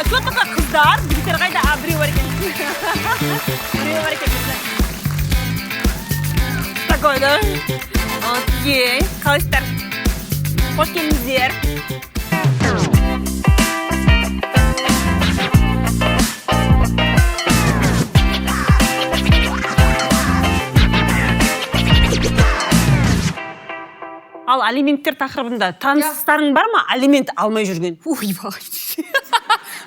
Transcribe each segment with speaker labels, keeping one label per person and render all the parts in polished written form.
Speaker 1: Что пока қыздар? Жігіттер қайда? Біреу бар екен. Біреу бар екен. Такой, да? Окей. Қалайсыздар? Қош келдіңіздер. Ал алименттер тақырыбында таныстарың бар ма? Алимент алмай жүрген.
Speaker 2: Ойбай.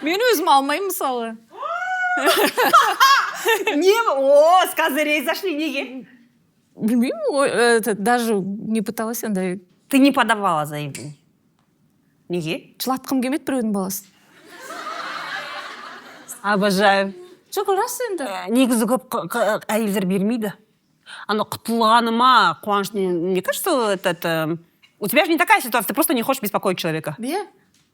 Speaker 2: Мен өзім алмаймын мысалы.
Speaker 1: Не? О, с козырей зашли, неге?
Speaker 2: Білмеймін, даже не пыталась андай.
Speaker 1: Ты не подавала заявление. Неге?
Speaker 2: Жылатқым келмеді біреудің баласын.
Speaker 1: Обожаю.
Speaker 2: Жоқ, рас енді.
Speaker 1: Негізі көп әйелдер бермейді. Оно құтылғаныма қуаныш. Мне кажется, это... У тебя же не такая ситуация, ты просто не хочешь беспокоить человека.
Speaker 2: Иә.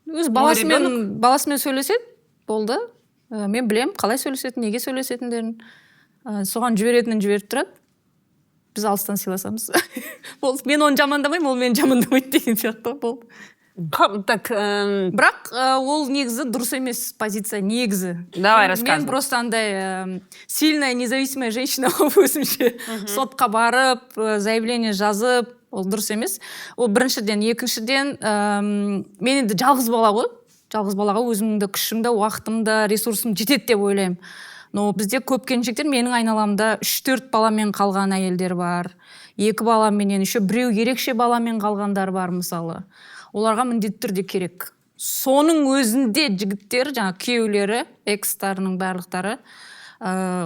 Speaker 2: Өз баласымен сөйлеседі, болды. Мен білем, қалай сөйлесетін, неге сөйлесетіндерін. Соған жіберетінін жіберіп тұрады. Біз алыстан сыйласамыз. Болды. Мен оны жамандамаймын, ол мені жамандамайды деген сияқты болды.
Speaker 1: Так,
Speaker 2: бірақ ол негізі дұрыс емес позиция, негізі.
Speaker 1: Давай, рассказывай.
Speaker 2: Мен просто андай сильная, независимая женщина өзімше сотқа барып, заявление жазып, ол дұрыс емес. Ол біріншіден, екіншіден, мен енді жалғыз бала ғой. Жалғыз балаға өзімді күшімді, уақытымды, ресурсым жетеді деп ойлаймын. Но бізде көп келіншектер менің айналамда 3-4 баламен қалған әйелдер бар. 2 баламенен, еще біреу ерекше баламен қалғандар бар мысалы. Оларға міндетті түрде керек. Соның өзінде жігіттер, жаңа күйеулері, экстарының барлықтары,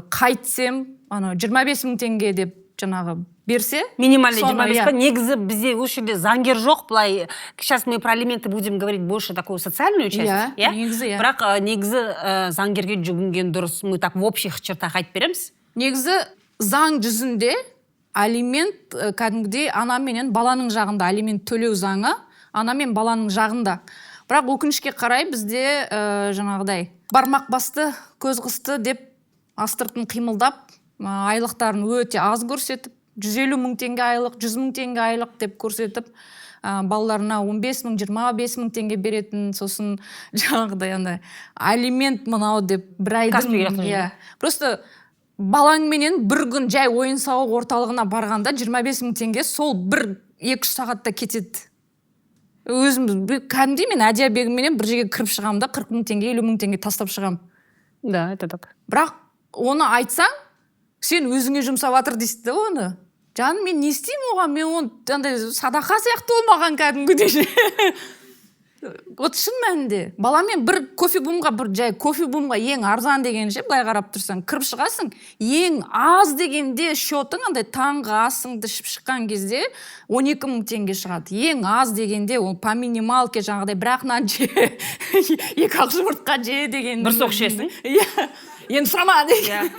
Speaker 2: қайтсем, 25 мың теңге деп жаңағы берсе.
Speaker 1: Минимальный 25 мың. Негізі бізде осы жерде заңгер жоқ, былай. Сейчас мы про алименты будем говорить больше такую социальную часть.
Speaker 2: Негізі,
Speaker 1: бірақ негізі заңгерге жүгінген дұрыс. Мы так в общих чертах айтып береміз.
Speaker 2: Негізі заң жүзінде алимент кәдімгідей ана менен баланың жағында алимент төлеу заңы. Ана мен баланың жағында. Бірақ өкінішке қарай бізде жаңағыдай бармақ басты, көз қысты деп астыртын қимылдап, айлықтарын өте аз көрсетіп, 150 мың теңге айлық, 100 мың теңге айлық деп көрсетіп, балаларына 15 мың, 25 мың теңге беретін, сосын жаңағыдай алимент мынау деп бір айдың. Просто балаңменен бір күн жай ойын сауық орталығына барғанда 25 мың теңге сол 1-2 сағатта кетеді. Өзім кәдімгідей мен Әдия Бегімменен бір жерге кіріп шығамын да 40 мың теңге, 50 мың теңге тастап шығамын.
Speaker 1: Да, это так.
Speaker 2: Бірақ оны айтсаң, сен өзіңе жұмсап жатыр дейсің де оны. Жаным, мен не істеймін оған? Мен оны садақа сияқты олмаған кәдімгідей. Вот шын мәнінде. Баламен бір кофе-бумға, бір жай кофе-бумға ең арзан дегенше, былай қарап тұрсаң, кіріп шығасың, ең аз дегенде шотың андай таңғы асыңды ішіп шыққан кезде 12 мың теңге шығады. Ең аз дегенде ол по минималке жаңағыдай бірақ нан же, 2 ақ жұмыртқа же деген.
Speaker 1: Бір соқ ішесің.
Speaker 2: Енді сұрама деген.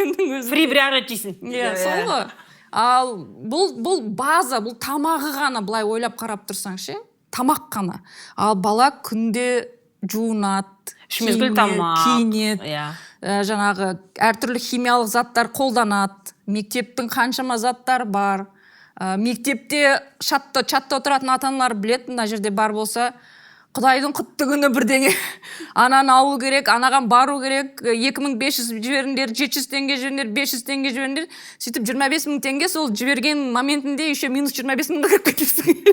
Speaker 1: Фри бір жейсің.
Speaker 2: Сол ғой. Ал бұл база, бұл тамағы ғана былай ойлап қарап тұрсаң ше. Тамақ қана. Ал бала күнде жуынады, киінеді, жаңағы әртүрлі химиялық заттар қолданады, мектептің қаншама заттар бар. Мектепте чатта отыратын ата-аналар біледі, мына жерде бар болса, Құдайдың құтты күні бірдеңе. Ананы алу керек, анаған бару керек, 2500 жіберіңдер, 700 теңге жіберіңдер, 500 теңге жіберіңдер. Сөйтіп 25 мың теңге сол жіберген моментінде еще минус 25 мыңға кіріп кетесің.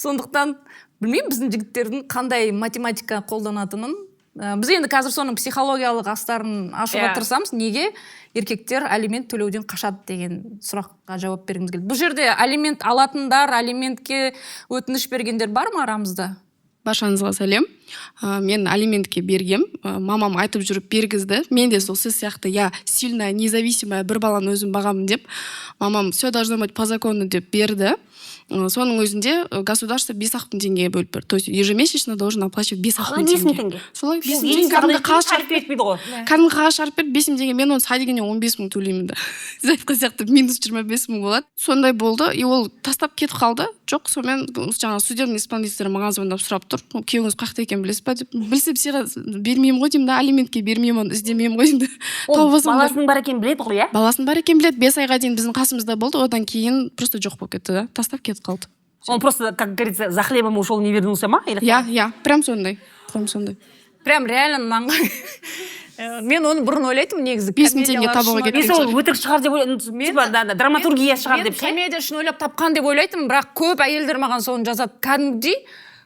Speaker 2: Сондықтан білмеймін біздің жігіттердің қандай математика қолданатынын. Біз енді қазір соның психологиялық астарын ашуға тырысамыз. Неге еркектер алимент төлеуден қашады деген сұраққа жауап бергіміз келді. Бұл жерде алимент алатындар, алиментке өтініш бергендер бар ма арамызда?
Speaker 3: Баршаңызға сәлем. Мен алиментке бергем. Мамам айтып жүріп бергізді. Мен де сол сіз сияқты, сильная, независимая бір баланы өзім бағамын деп. Мамам все должно быть по закону деп берді. Соның өзінде государство 5 мың теңге бөліп берді. То есть ежемесячно должен оплачивать 5 мың теңге. Солай 5 мың теңге кәдімгі қағаз шығарып берді ғой. Кәдімгі қағаз шығарып берді 5 мың теңге. Мен оны садигіне 15 мың төлеймін да. Сіз айтқан сияқты минус 25 мың болады. Сондай болды. И ол тастап кетіп қалды. Жоқ, сонымен жаңа судебный исполнитель маған звондап сұрап тұр. Күйеуіңіз қақта екен білесіз ба деп. Білсем сыйға бермеймін ғой деймін да, алиментке бермеймін, оны іздемеймін ғой деймін.
Speaker 1: Баласының бар екенін біледі ғой,
Speaker 3: Баласының бар екенін біледі. 5 айға дейін біздің қасымызда болды. Одан кейін просто жоқ болып кетті да. Тастап кетіп қалды.
Speaker 1: Он просто, как говорится, за хлебом ушел, не вернулся ма?
Speaker 3: Я, прям сондай.
Speaker 2: прям реально нанға мен оны бұрын ойлайтынмын негізі
Speaker 3: 5000 теңге табуға кеткен
Speaker 1: мен сол өтірік шығар деп ойлайтынмын типа драматургия шығар деп ше
Speaker 2: комедия үшін ойлап тапқан деп ойлайтынмын, бірақ көп әйелдер маған соны жазады. Кәдімгідей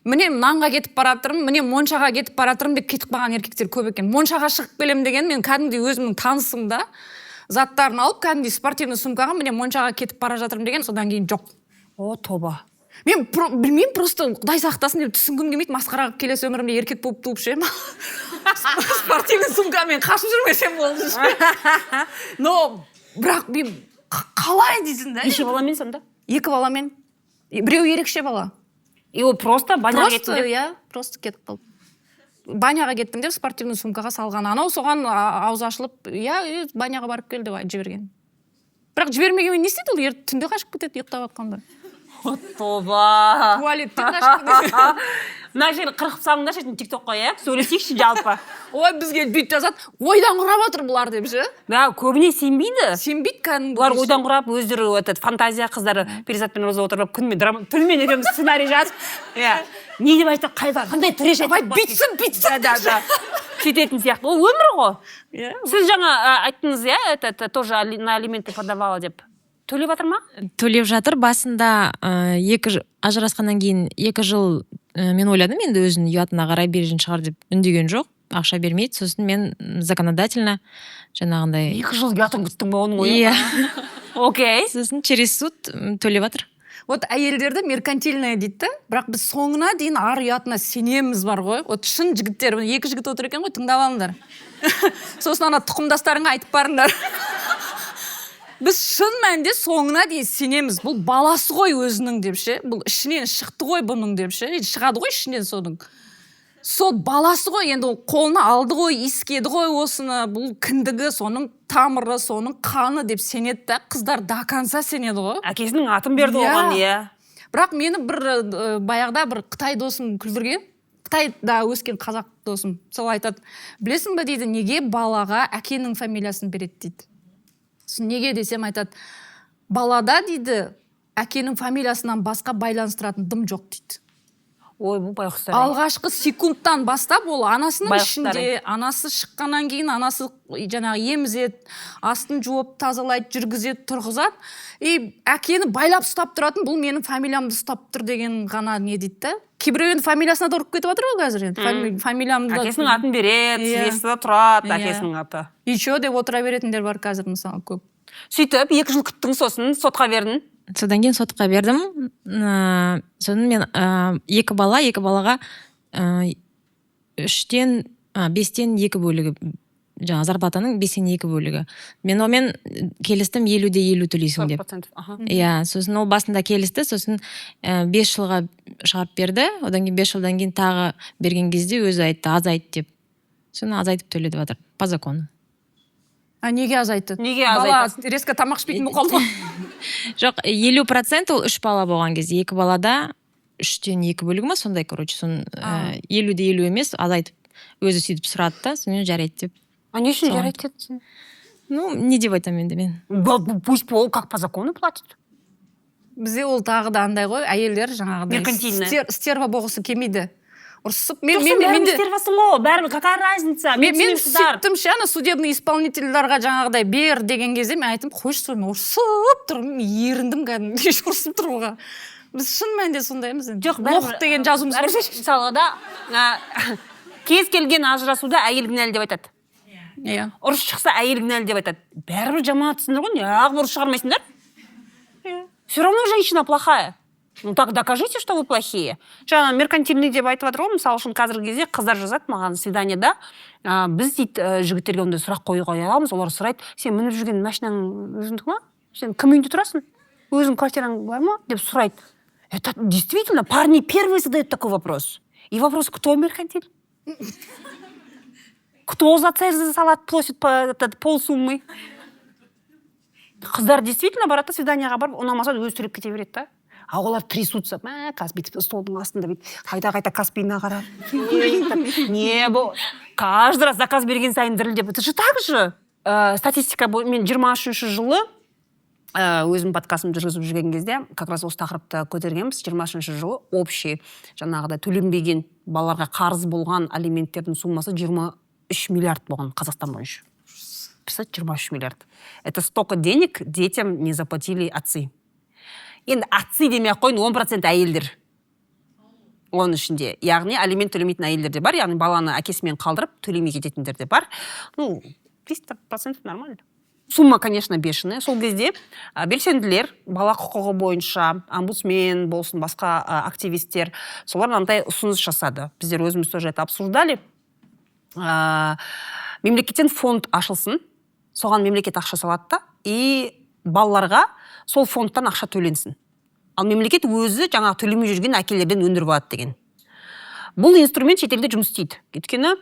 Speaker 2: міне нанға кетіп баратырмын, міне моншаға кетіп баратырмын деп кетіп қалған еркектер көп екен. Моншаға шығып келем деген мен кәдімгідей өзімнің танысымда заттарын алып кәдімгідей спортивный сумкаға міне моншаға кетіп бара жатырмын деген, содан кейін жоқ.
Speaker 1: о тоба
Speaker 2: Мен білмеймін, просто Құдай сақтасын деп түсінгім келмейді. Масқара келесі өмірімде еркек болып туып ше спортивный сумкамен қашып жүрмесем болды ше. Но бірақ мен қалай дейсің да?
Speaker 1: неше баламен сонда?
Speaker 2: 2 баламен. Біреу ерекше бала.
Speaker 1: И ол просто баняға
Speaker 2: Просто
Speaker 1: кеттім деп
Speaker 2: иә, просто кетіп қалды. Баняға кеттім деп спортивный сумкаға салған. Анау соған аузы ашылып, иә, баняға барып кел деп жіберген. Бірақ жібермегенмен не істейді ол? Түнде қашып кетеді ұйықтап жатқанда.
Speaker 1: о тоба
Speaker 2: Туалетте қашып кетеді.
Speaker 1: мына жерін қырқып салыңдаршы тиктокқа иә сөйлесейікші жалпы
Speaker 2: Ой, бізге бүйтіп жазады, ойдан құрап отыр бұлар деп ше.
Speaker 1: да көбіне сенбейді
Speaker 2: Сенбейді кәдімгі.
Speaker 1: бұлар ойдан құрап өздері этот фантазия қыздары Перизат пен Роза отырып күнімен тілмен екеуміз сценарий жазып иә не деп айтсақ қандай треш
Speaker 2: Давай бүйтсін
Speaker 1: да сөйтетін сияқты ол өмір ғой
Speaker 2: Иә.
Speaker 1: сіз жаңа айттыңыз иә это тоже на алименты подавала деп төлеп жатыр ма
Speaker 4: төлеп жатыр. Басында ажырасқаннан кейін 2 жыл мен ойладым енді өзінің ұятына қарай берген шығар деп үндеген жоқ, ақша бермейді. Сосын мен законодательно жаңағындай
Speaker 1: 2 жыл ұятын күттің ба оның ойы
Speaker 4: иә
Speaker 1: окей
Speaker 4: сосын через суд төлеп жатыр.
Speaker 2: Вот әйелдерді меркантильная дейді, бірақ біз соңына дейін ар ұятына сенеміз бар ғой. Вот шын жігіттер, 2 жігіт отыр екен ғой, тыңдап алыңдар. Сосын ана тұқымдастарыңа айтып барыңдар. Біз шын мәнде соңына дейін сенеміз. Бұл баласы ғой өзінің деп ше. Бұл ішінен шықты ғой бұның деп ше. Шығады ғой ішінен соның. Сол баласы ғой, енді ол қолына алды ғой, искеді ғой осыны. Бұл кіндігі, соның тамыры, соның қаны деп сенеді да. Қыздар до конца сенеді ғой.
Speaker 1: әкесінің атын берді оған иә
Speaker 2: Бірақ мені бір баяғда бір Қытай досым күлдірген. Қытайда өскен қазақ досым. Сол айтады, білесің бе дейді, неге балаға әкенің фамилиясын береді дейді. Неге десем айтады, балада дейді, әкенің фамилиясынан басқа байланыстыратын дым жоқ дейді.
Speaker 1: ой бұл байқұстар
Speaker 2: Алғашқы секундтан бастап ол анасының
Speaker 1: Байқұстар.
Speaker 2: ішінде, анасы шыққаннан кейін анасы жаңағы емізеді, астын жуып, тазалайды, жүргізеді, тұрғызады. И әкені байлап ұстап тұратын, бұл менің фамилиямды ұстап тұр деген ғана не дейді да. Кейбіреу енді фамилиясына да ұрып кетіп жатыр ғой қазір енді. Фамилиямды
Speaker 1: әкесінің атын береді
Speaker 2: Иә.
Speaker 1: есіде тұрады
Speaker 2: Иә.
Speaker 1: әкесінің аты
Speaker 2: еще деп отыра беретіндер бар қазір мысалы көп.
Speaker 1: сөйтіп 2 жыл күттің сосын сотқа бердің
Speaker 4: Содан кейін сотқа бердім. Содан мен 2 балаға 5-тен 2 бөлігі, жаңа зарплатаның 5-тен 2 бөлігі. Мен омен келістім 50-50 төлейсің деп.
Speaker 1: 40%.
Speaker 4: Иә, сосын ол басында келісті, сосын 5 жылға шығарып берді. Одан кейін 5 жылдан кейін тағы берген кезде өзі айтты, азайт деп. Соны азайтып төледі жатыр по закону.
Speaker 2: Неге азайтты?
Speaker 1: Неге
Speaker 2: Бала
Speaker 1: азайтасың?
Speaker 2: резко тамақ ішпейтін болып қалды ма?
Speaker 4: Жоқ, 50% ол 3 бала болған кезде. 2 балада 3-тен 2 бөлігі ма сондай, короче. Соны 50-50 емес, азайтып өзі сөйтіп сұрады да, соны жарайды деп.
Speaker 1: не үшін жарайды деді
Speaker 4: Ну, не деп айтамын енді мен.
Speaker 1: пусть пол как по закону платит
Speaker 2: Бізде ол тағы да андай ғой, әйелдер жаңағыдай
Speaker 1: Меркантильный.
Speaker 2: стерва болғысы келмейді. Ұрсып,
Speaker 1: бәрібір стервасың ғой бәрібір какая разница
Speaker 2: мен
Speaker 1: түсінемсіздер.
Speaker 2: сөйттім ше, ана судебный исполнительдарға жаңағыдай бер деген кезде мен айттым, қойшы соны ұрсып тұр, еріндім кәдімгі ұрсып тұруға. Біз шын мәнінде сондаймыз енді.
Speaker 1: жоқ
Speaker 2: Лох деген жазуымыз бар.
Speaker 1: мысалға да кез келген ажырасуда әйел кінәлі деп айтады
Speaker 2: Иә.
Speaker 1: ұрыс шықса әйел кінәлі деп айтады бәрібір жаман түсіндір ғой неғып ұрыс шығармайсыңдар все равно женщина плохая ну так докажите что вы плохие жаңа меркантильный деп айтып жатыр ғой мысалы үшін қазіргі кезде қыздар жазады маған свиданиеда біз дейді жігіттерге ондай сұрақ қоя аламыз олар сұрайды сен мініп жүрген машинаң өзіңдікі ма сен кім үйінде тұрасың өзің квартираң бар ма деп сұрайды это действительно парни первые задают такой вопрос и вопрос кто меркантиль кто за цель за салат просит полсуммы қыздар действительно барады свиданияға барып ұнамаса өзі төлеп кете береді да а олар трясутся қазір бүйтіп столдың астында бүйтіп қайта каспиына қарап не бұл каждый раз заказ берген сайын дірілдеп это же так же статистика мен 23 жылы өзім подкастымды жүргізіп жүрген кезде как раз осы тақырыпты көтергенбіз. 20-ші жылы общий жаңағыдай төленбеген балаларға қарыз болған алименттердің суммасы 23 миллиард болған Қазақстан бойынша. Представьте, 23 миллиард. Это столько денег детям не заплатили отцы. Енді отцы демей ақ қойын, 10% әйелдер. Оның ішінде. Яғни алимент төлемейтін әйелдер де бар, яғни баланы әкесімен қалдырып төлемей кететіндер де бар. 300% нормально. Сумма, конечно, бешеная. Сол кезде белсенділер бала құқығы бойынша омбудсмен болсын, басқа активистер, солар мынандай ұсыныс жасады. Біздер өзіміз тоже это обсуждали. Мемлекеттен фонд ашылсын, соған мемлекет ақша салады да, и балаларға сол фондтан ақша төленсін. Ал мемлекет өзі жаңағы төлемей жүрген әкелерден өндіріп алады деген. Бұл инструмент шетелде жұмыс істейді. Өйткені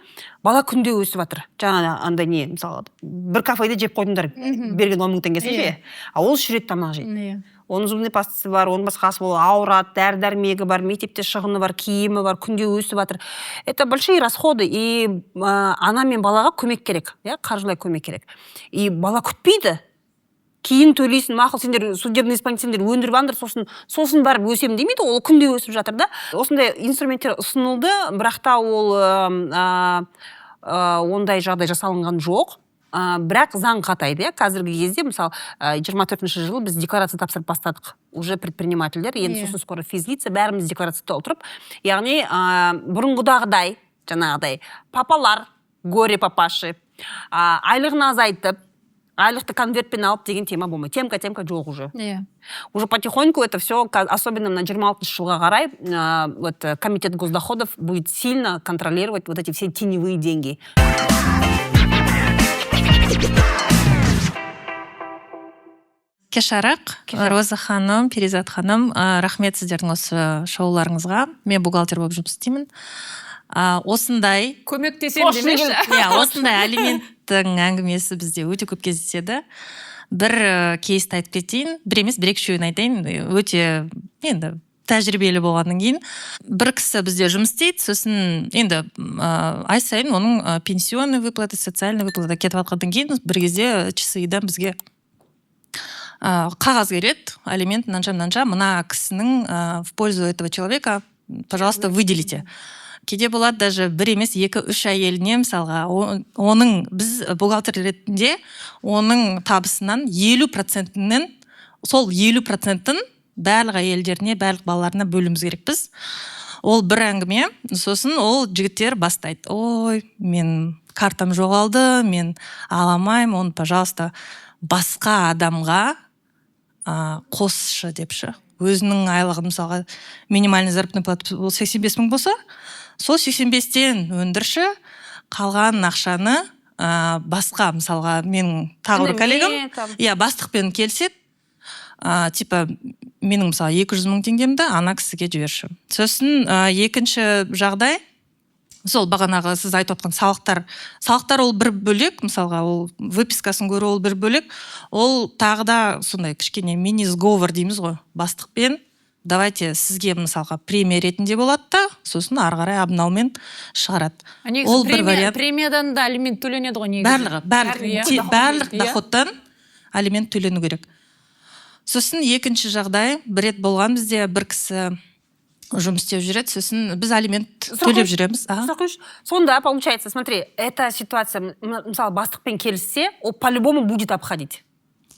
Speaker 1: бала күнде өсіп жатыр. Жаңа андай не, мысалы, бір кафеде жеп қойдыңдар, берген 10 000 теңгесін ше. А ол үш рет тамақ жейді. Оның зубный пастасы бар, оның басқасы бол, ауырады, дәрі-дәрмегі бар, мектепте шығыны бар, киімі бар, күнде өсіп жатыр. Это большие расходы, и ана мен балаға көмек керек, қаржылай көмек керек. И бала күтпейді. Кейін төлейсің, мақұл, сендер судебный исполнительдер өндіріп андыр, сосын барып өсем демейді, ол күнде өсіп жатыр да. Осындай инструменттер ұсынылды, бірақ та ол ондай жағдай жасалынған жоқ. Бірақ заң қатайды. Қазіргі кезде, мысалы, 24-ші жылы біз декларация тапсырып бастадық. Уже предпринимательдер, енді сосын скоро физлица, бәріміз декларация толтырып. Яғни, бұрынғыдағыдай, жаңағыдай, папалар, горе папаши, айлығын азайтып, айлықты конвертпен алып деген тема болмайды. Темка жоқ уже. Уже потихоньку это все, особенно на 26 жылға қарай, вот, комитет госдоходов будет сильно контролировать вот эти все теневые деньги.
Speaker 5: Кеш жарық, Роза ханым, Перизат ханым, рахмет сіздердің осы шоуларыңызға. Мен бухгалтер болып жұмыс істеймін. Осындай
Speaker 2: көмектесем демеші.
Speaker 5: Осындай алименттің әңгімесі бізде өте көп кездеседі. Бір кейсті айтып кетейін, бір емес, бір екі айтайын, өте енді тәжірибелі болғаннан кейін. Бір кісі бізде жұмыс істейді, сосын енді ай сайын оның пенсионный выплаты, социальный выплаты кетіп жатқаннан кейін бір кезде ЧСИ-дан бізге қағаз береді, алимент мынанша, мына кісінің в пользу этого человека, пожалуйста, выделите. Кейде болады даже бір емес, 2-3 әйеліне, мысалға, оның біз бухгалтер ретінде оның табысынан 50%-нен, сол 50%-ын барлық әйелдеріне, барлық балаларына бөліміз керекпіз. Ол бір әңгіме, сосын ол жігіттер бастайды. Ой, мен картам жоғалды, мен аламаймын, оны, пожалуйста, басқа адамға қосшы депші. Өзінің айлығы, мысалға, минимальный заработный плата 85 000 болса, сол 85-тен өндірші, қалған ақшаны басқа, мысалға, менің тағы бір коллегам, бастықпен келсек, типа, менің, мысалы, 200 000 теңгемді ана кісіге жіберші. Сосын екінші жағдай, сол бағанағы сіз айтып отқан салықтар ол бір бөлек, мысалға, ол выпискасын көру ол бір бөлек, ол тағы да сондай кішкене мини-сговор дейміз ғой, бастықпен, давайте сізге, мысалға, премия ретінде болады да, сосын ары қарай обналмен шығарады.
Speaker 2: Ол бір вариант. Премиядан да алимент төленеді ғой негізі.
Speaker 5: Барлық доходтан алимент төлену керек. Сосын екінші жағдай, бір рет болған бізде бір кісі жұмыс істеп жүреді, сосын біз алимент төлеп жүреміз.
Speaker 1: Сонда, получается, смотри, эта ситуация, мысалы, бастықпен келіссе, ол по-любому будет обходить.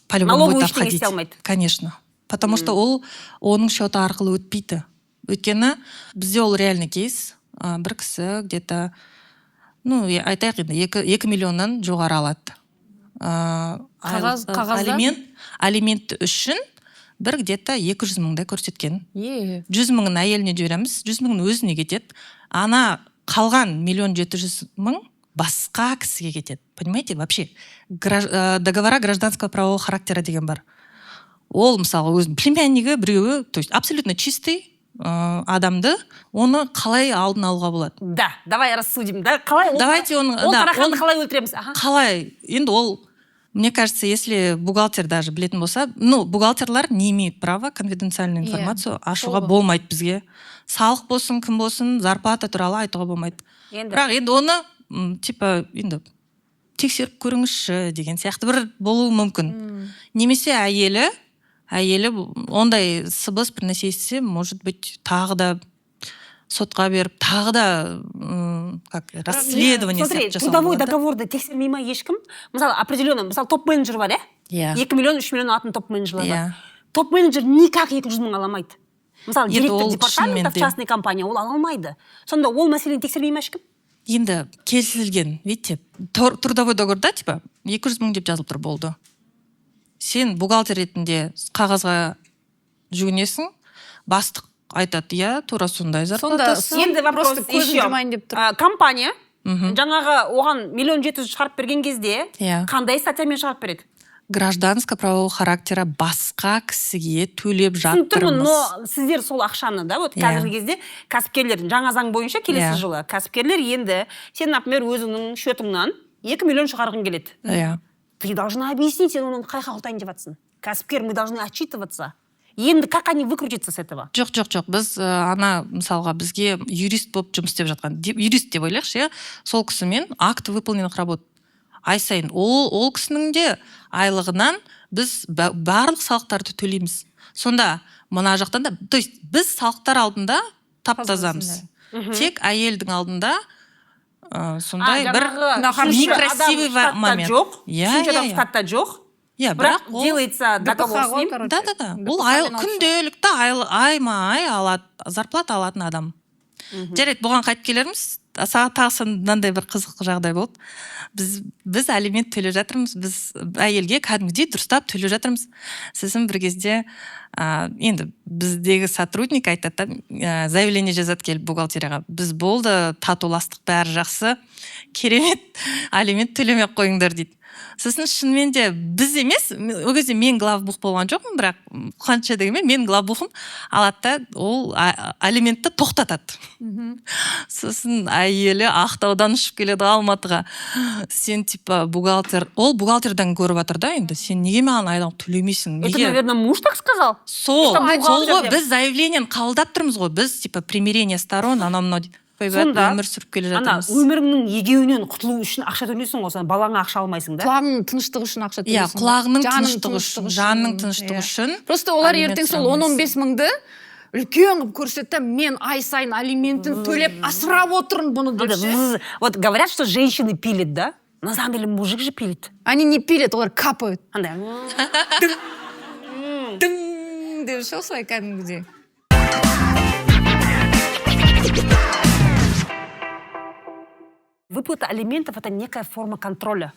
Speaker 5: По-любому будет обходить, конечно. Потому что ол оның счеты арқылы өтпейді. Өйткені бізде ол реальный кейс. Бір кісі где-то, айтайық енді, 2 миллионнан жоғары алады. Алимент үшін бір где-то 200 000-дай көрсеткен. 100 000-ын әйеліне жібереміз, 100 000-ын өзіне кетеді. Ана қалған 1 700 000 басқа кісіге кетеді. Понимаете, вообще, договора гражданского правового характера деген бар. Ол, мысалы, өзінің племяннигі біреуі, то есть абсолютно чистый адамды, оны қалай алдын алуға болады?
Speaker 1: Да, давай рассудим, да? Қалай?
Speaker 5: Давайте оны...
Speaker 1: Ол тарақанды қалай өлтіреміз?
Speaker 5: Қалай? Енді ол, мне кажется, если бухгалтер даже білетін болса, бухгалтерлар не имеют права конфиденциальную информацию ашуға болмайды бізге. Салық болсын, кім болсын, зарплата туралы айтуға болмайды. Бірақ енді оны, типа, енді тексеріп көріңізші деген сияқты бір болуы мүмкін. Немесе әйелі ондай сыбыс бір нәрсе естісе, может быть, тағы да сотқа беріп, тағы да расследование сияқты жасауға
Speaker 1: трудовой
Speaker 5: болады.
Speaker 1: договорды тексермей ма ешкім? Мысалы, определенно, мысалы, топ-менеджер бар,
Speaker 5: Иә.
Speaker 1: 2 миллион, 3 миллион атын топ-менеджерлар
Speaker 5: Иә.
Speaker 1: бар. Топ-менеджер никак 200 мың ала алмайды. Мысалы,
Speaker 5: Енді
Speaker 1: директор
Speaker 5: ол
Speaker 1: департамента в
Speaker 5: шынымен де.
Speaker 1: частный компания, ол ала алмайды. Сонда ол мәселені тексермей ма ешкім?
Speaker 5: Енді келісілген, видите, трудовой договорда, типа, 200 мың деп жазылып тұр болды. Сен бухгалтер ретінде қағазға жүгінесің, бастық айтады, иә, тура сондай зарплатасы.
Speaker 1: Енді вопрос
Speaker 2: просто көзін
Speaker 1: еще.
Speaker 2: жұмайын деп тұр.
Speaker 1: Компания жаңағы оған 1 700 000 шығарып берген кезде
Speaker 5: Иә.
Speaker 1: қандай статьямен шығарып береді?
Speaker 5: Гражданско-правового характера басқа кісіге төлеп
Speaker 1: Түсініп тұрмын,
Speaker 5: жатырмыз.
Speaker 1: но сіздер сол ақшаны, да, вот қазіргі кезде кәсіпкерлер жаңа заң бойынша келесі
Speaker 5: Иә.
Speaker 1: жылы кәсіпкерлер енді сен, например, өзіңнің счетыңнан 2 миллион шығарғың келеді.
Speaker 5: Иә.
Speaker 1: Ты должна объяснить, сен оның қай қалтайын деп жатсың. Кәсіпкер, мы должны отчитываться. Енді как они выкрутятся с этого?
Speaker 5: Жоқ. Біз ана мысалға бізге юрист болып жұмыс істеп жатқан, юрист деп ойлайықшы, иә, сол кісімен акт выполненных работ. Ай сайын ол кісінің де айлығынан біз барлық салықтарды төлейміз. Сонда мына жақтан да, то есть біз салықтар алдында таптазамыз. Тек әйелдің алдында сондай бір некрасивый момент.
Speaker 1: Үшінші адам статта жоқ.
Speaker 5: Иә,
Speaker 1: бірақ делается договор с ним.
Speaker 5: Да. Ол күнделікті айма-ай алады, зарплата алатын адам. Жарайды, бұған қайтып келерміз. Саған тағы мынандай бір қызық жағдай болды. Біз алимент төлеп жатырмыз, біз әйелге кәдімгідей дұрыстап төлеп жатырмыз. Сосын бір кезде енді біздегі сотрудник айтады, заявление жазады келіп бухгалтерияға. Біз болды, татуластық бәрі жақсы, керемет, алимент төлемей қойыңдар дейді. Сосын шынымен де біз емес, ол кезде мен главбух болған жоқпын, бірақ қанша дегенмен мен главбухым алады да ол алиментті тоқтатады. Сосын әйелі Ақтаудан ұшып келеді Алматыға. Сен типа бухгалтер, ол бухгалтердан көріп жатыр да, енді сен неге маған айлық төлемейсің?
Speaker 1: Это, наверное, муж так сказал?
Speaker 5: Сол ғой, біз заявлениені қабылдап тұрмыз ғой, біз типа примирение сторон, анау-мынау дейді.
Speaker 1: Сонда,
Speaker 5: өмір сүріп келе жатырмыз.
Speaker 1: өміріңнің егеуінен құтылу үшін ақша төлейсің ғой, балаңа ақша алмайсың да?
Speaker 2: Құлағыңның тыныштығы үшін ақша төлейсің.
Speaker 5: Иә, құлағының тыныштығы үшін, жанның тыныштығы үшін.
Speaker 2: Просто олар ертең сол 10-15 мыңды үлкен қылып көрсетті, мен ай сайын алиментін төлеп асырап отырмын бұны деп.
Speaker 1: Вот говорят, что женщины пилят, да? На самом деле мужик же пилит.
Speaker 2: Они не пилят, олар капают.
Speaker 1: Андай.
Speaker 2: Дың деп солай кәдімгідей.
Speaker 1: Выплата алиментов – это некая форма контроля.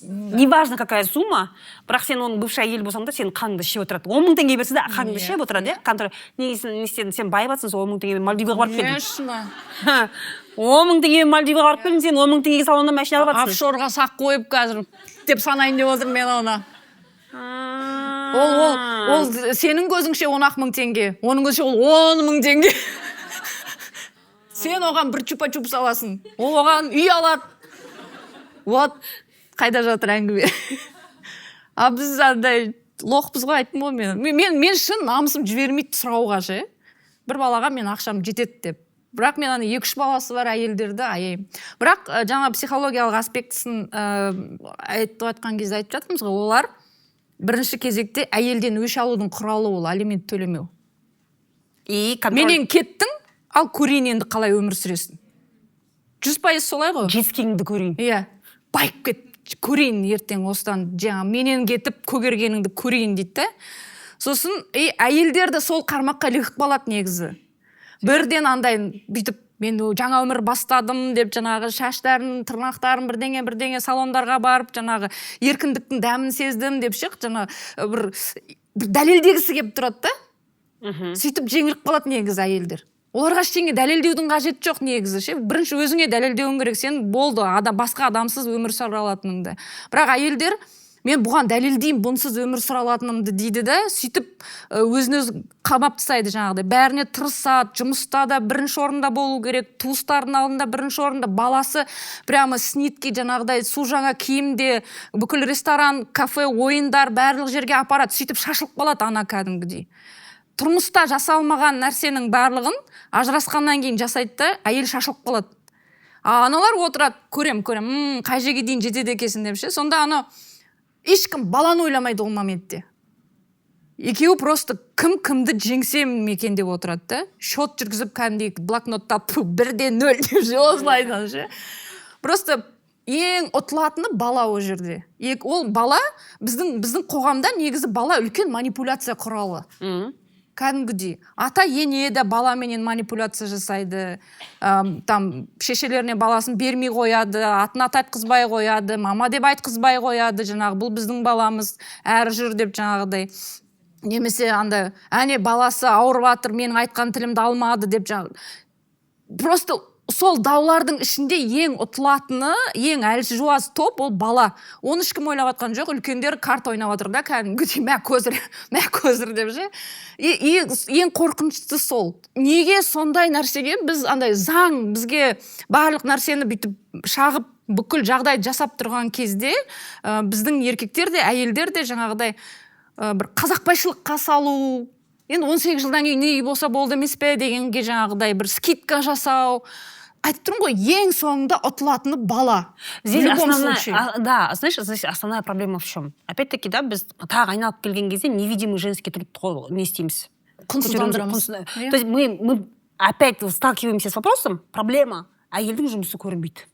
Speaker 1: Неважно, какая сумма, бірақ сен оның бывший әйел болсаң да, сен қаңды ішіп отырады. 10 мың теңге берсе де, қаңды ішіп отырады, контроль. Сен бай батсың, 10 мың теңге Мальдивға барып келдің.
Speaker 2: Конечно.
Speaker 1: 10 мың теңге Мальдивға барып келдің, сен 10 мың теңге салонда машина алып жатсың.
Speaker 2: Офшорға сақ қойып қазір деп санайын деп отырмын мен оны. Ол сенің көзіңше 10 мың теңге, оның көзінше ол 10 мың теңге. Сен оған бір чупа-чуп саласың, ол оған үй алады. Вот, қайда жатыр әңгіме. А біз андай лоқпыз ғой, айттым ғой мен. Мен шын намысым жібермейді сұрауға ше. Бір балаға мен ақшам жетеді деп. Бірақ мен 2-3 баласы бар әйелдерді аяйым. Бірақ жаңа психологиялық аспектісін айтып жатқан кезде айтып жатырмыз ғой, олар бірінші кезекте әйелден өш алудың құралы ол алимент төлемеу. Менен кеттің, ал көрейін енді қалай өмір сүресің. 100% солай ғой.
Speaker 1: Жескеңді көрейін.
Speaker 2: Иә, байып кет, көрейін ертең осыдан, жаңа менен кетіп көгергеніңді көрейін дейді. Сосын әйелдерді сол қармаққа ілігіп қалады негізі. Бірден андай бүйтіп, мен жаңа өмір бастадым деп жаңағы шаштарын, тырнақтарын бірдеңе салондарға барып, жаңағы еркіндіктің дәмін сездім деп шық, жаңағы бір дәлелдегісі келіп тұрады да. Сөйтіп жеңіліп қалады негізі әйелдер. Оларға ештеңе дәлелдеудің қажеті жоқ негізі ше. Бірінші өзіңе дәлелдеуің керек, сен болды, басқа адамсыз өмір сүре алатыныңды. Бірақ әйелдер мен бұған дәлелдеймін, бұнсыз өмір сүре алатынымды дейді да, сөйтіп өзін-өзі қамап тастайды жаңағыдай. Бәріне тырысады, жұмыста да бірінші орында болу керек, туыстардың алдында бірінші орында, баласы прямо снитке жаңағыдай су жаңа киімде, бүкіл ресторан, кафе, ойындар барлық жерге апарады, сөйтіп шашылып қалады ана кәдімгідей. Тұрмыста жасалмаған нәрсенің барлығын ажырасқаннан кейін жасайды да, әйел шашылып қалады. аналар отырады, көрем қай жерге дейін жетеді екенсің деп ше. Сонда ана ешкім баланы ойламайды ол моментте. Екеуі просто кімді жеңсем екен деп отырады да. Счет жүргізіп кәдімгідей блокнотта 1-0 деп ше, осылай ше. Просто ең ұтылатыны бала ол жерде. Ол бала біздің қоғамда негізі бала үлкен манипуляция құралы. Кәдімгідей. Ата ене де баламенен манипуляция жасайды. Там шешелеріне баласын бермей қояды, атын аты айтқызбай қояды, мама деп айтқызбай қояды. Жаңағы бұл біздің баламыз әрі жүр деп жаңағыдай. Немесе андай, әне баласы ауырып жатыр, менің айтқан тілімді алмады деп жаңағы. Просто сол даулардың ішінде ең ұтылатыны, ең әлжуаз топ ол бала. Оны ешкім ойлап жатқан жоқ, үлкендер карта ойнап жатыр да, кәдімгідей мә көзір деп ше. Ең қорқыныштысы сол. Неге сондай нәрсеге біз андай заң бізге барлық нәрсені бүйтіп шағып бүкіл жағдай жасап тұрған кезде біздің еркектер де, әйелдер де жаңағыдай бір қазақбайшылыққа салу, енді 18 жылдан кейін не болса болды емес пе дегенге жаңағыдай бір скидка жасау. Айтып тұрмын ғой, ең соңында ұтылатыны бала.
Speaker 1: Здесь основная проблема в чем? Опять-таки, да, біз тағы айналып келген кезде невидимый женский труд не істейміз.
Speaker 2: Құнсыздандырамыз.
Speaker 1: То есть мы опять сталкиваемся с вопросом, проблема, әйелдің жұмысы көрінбейді.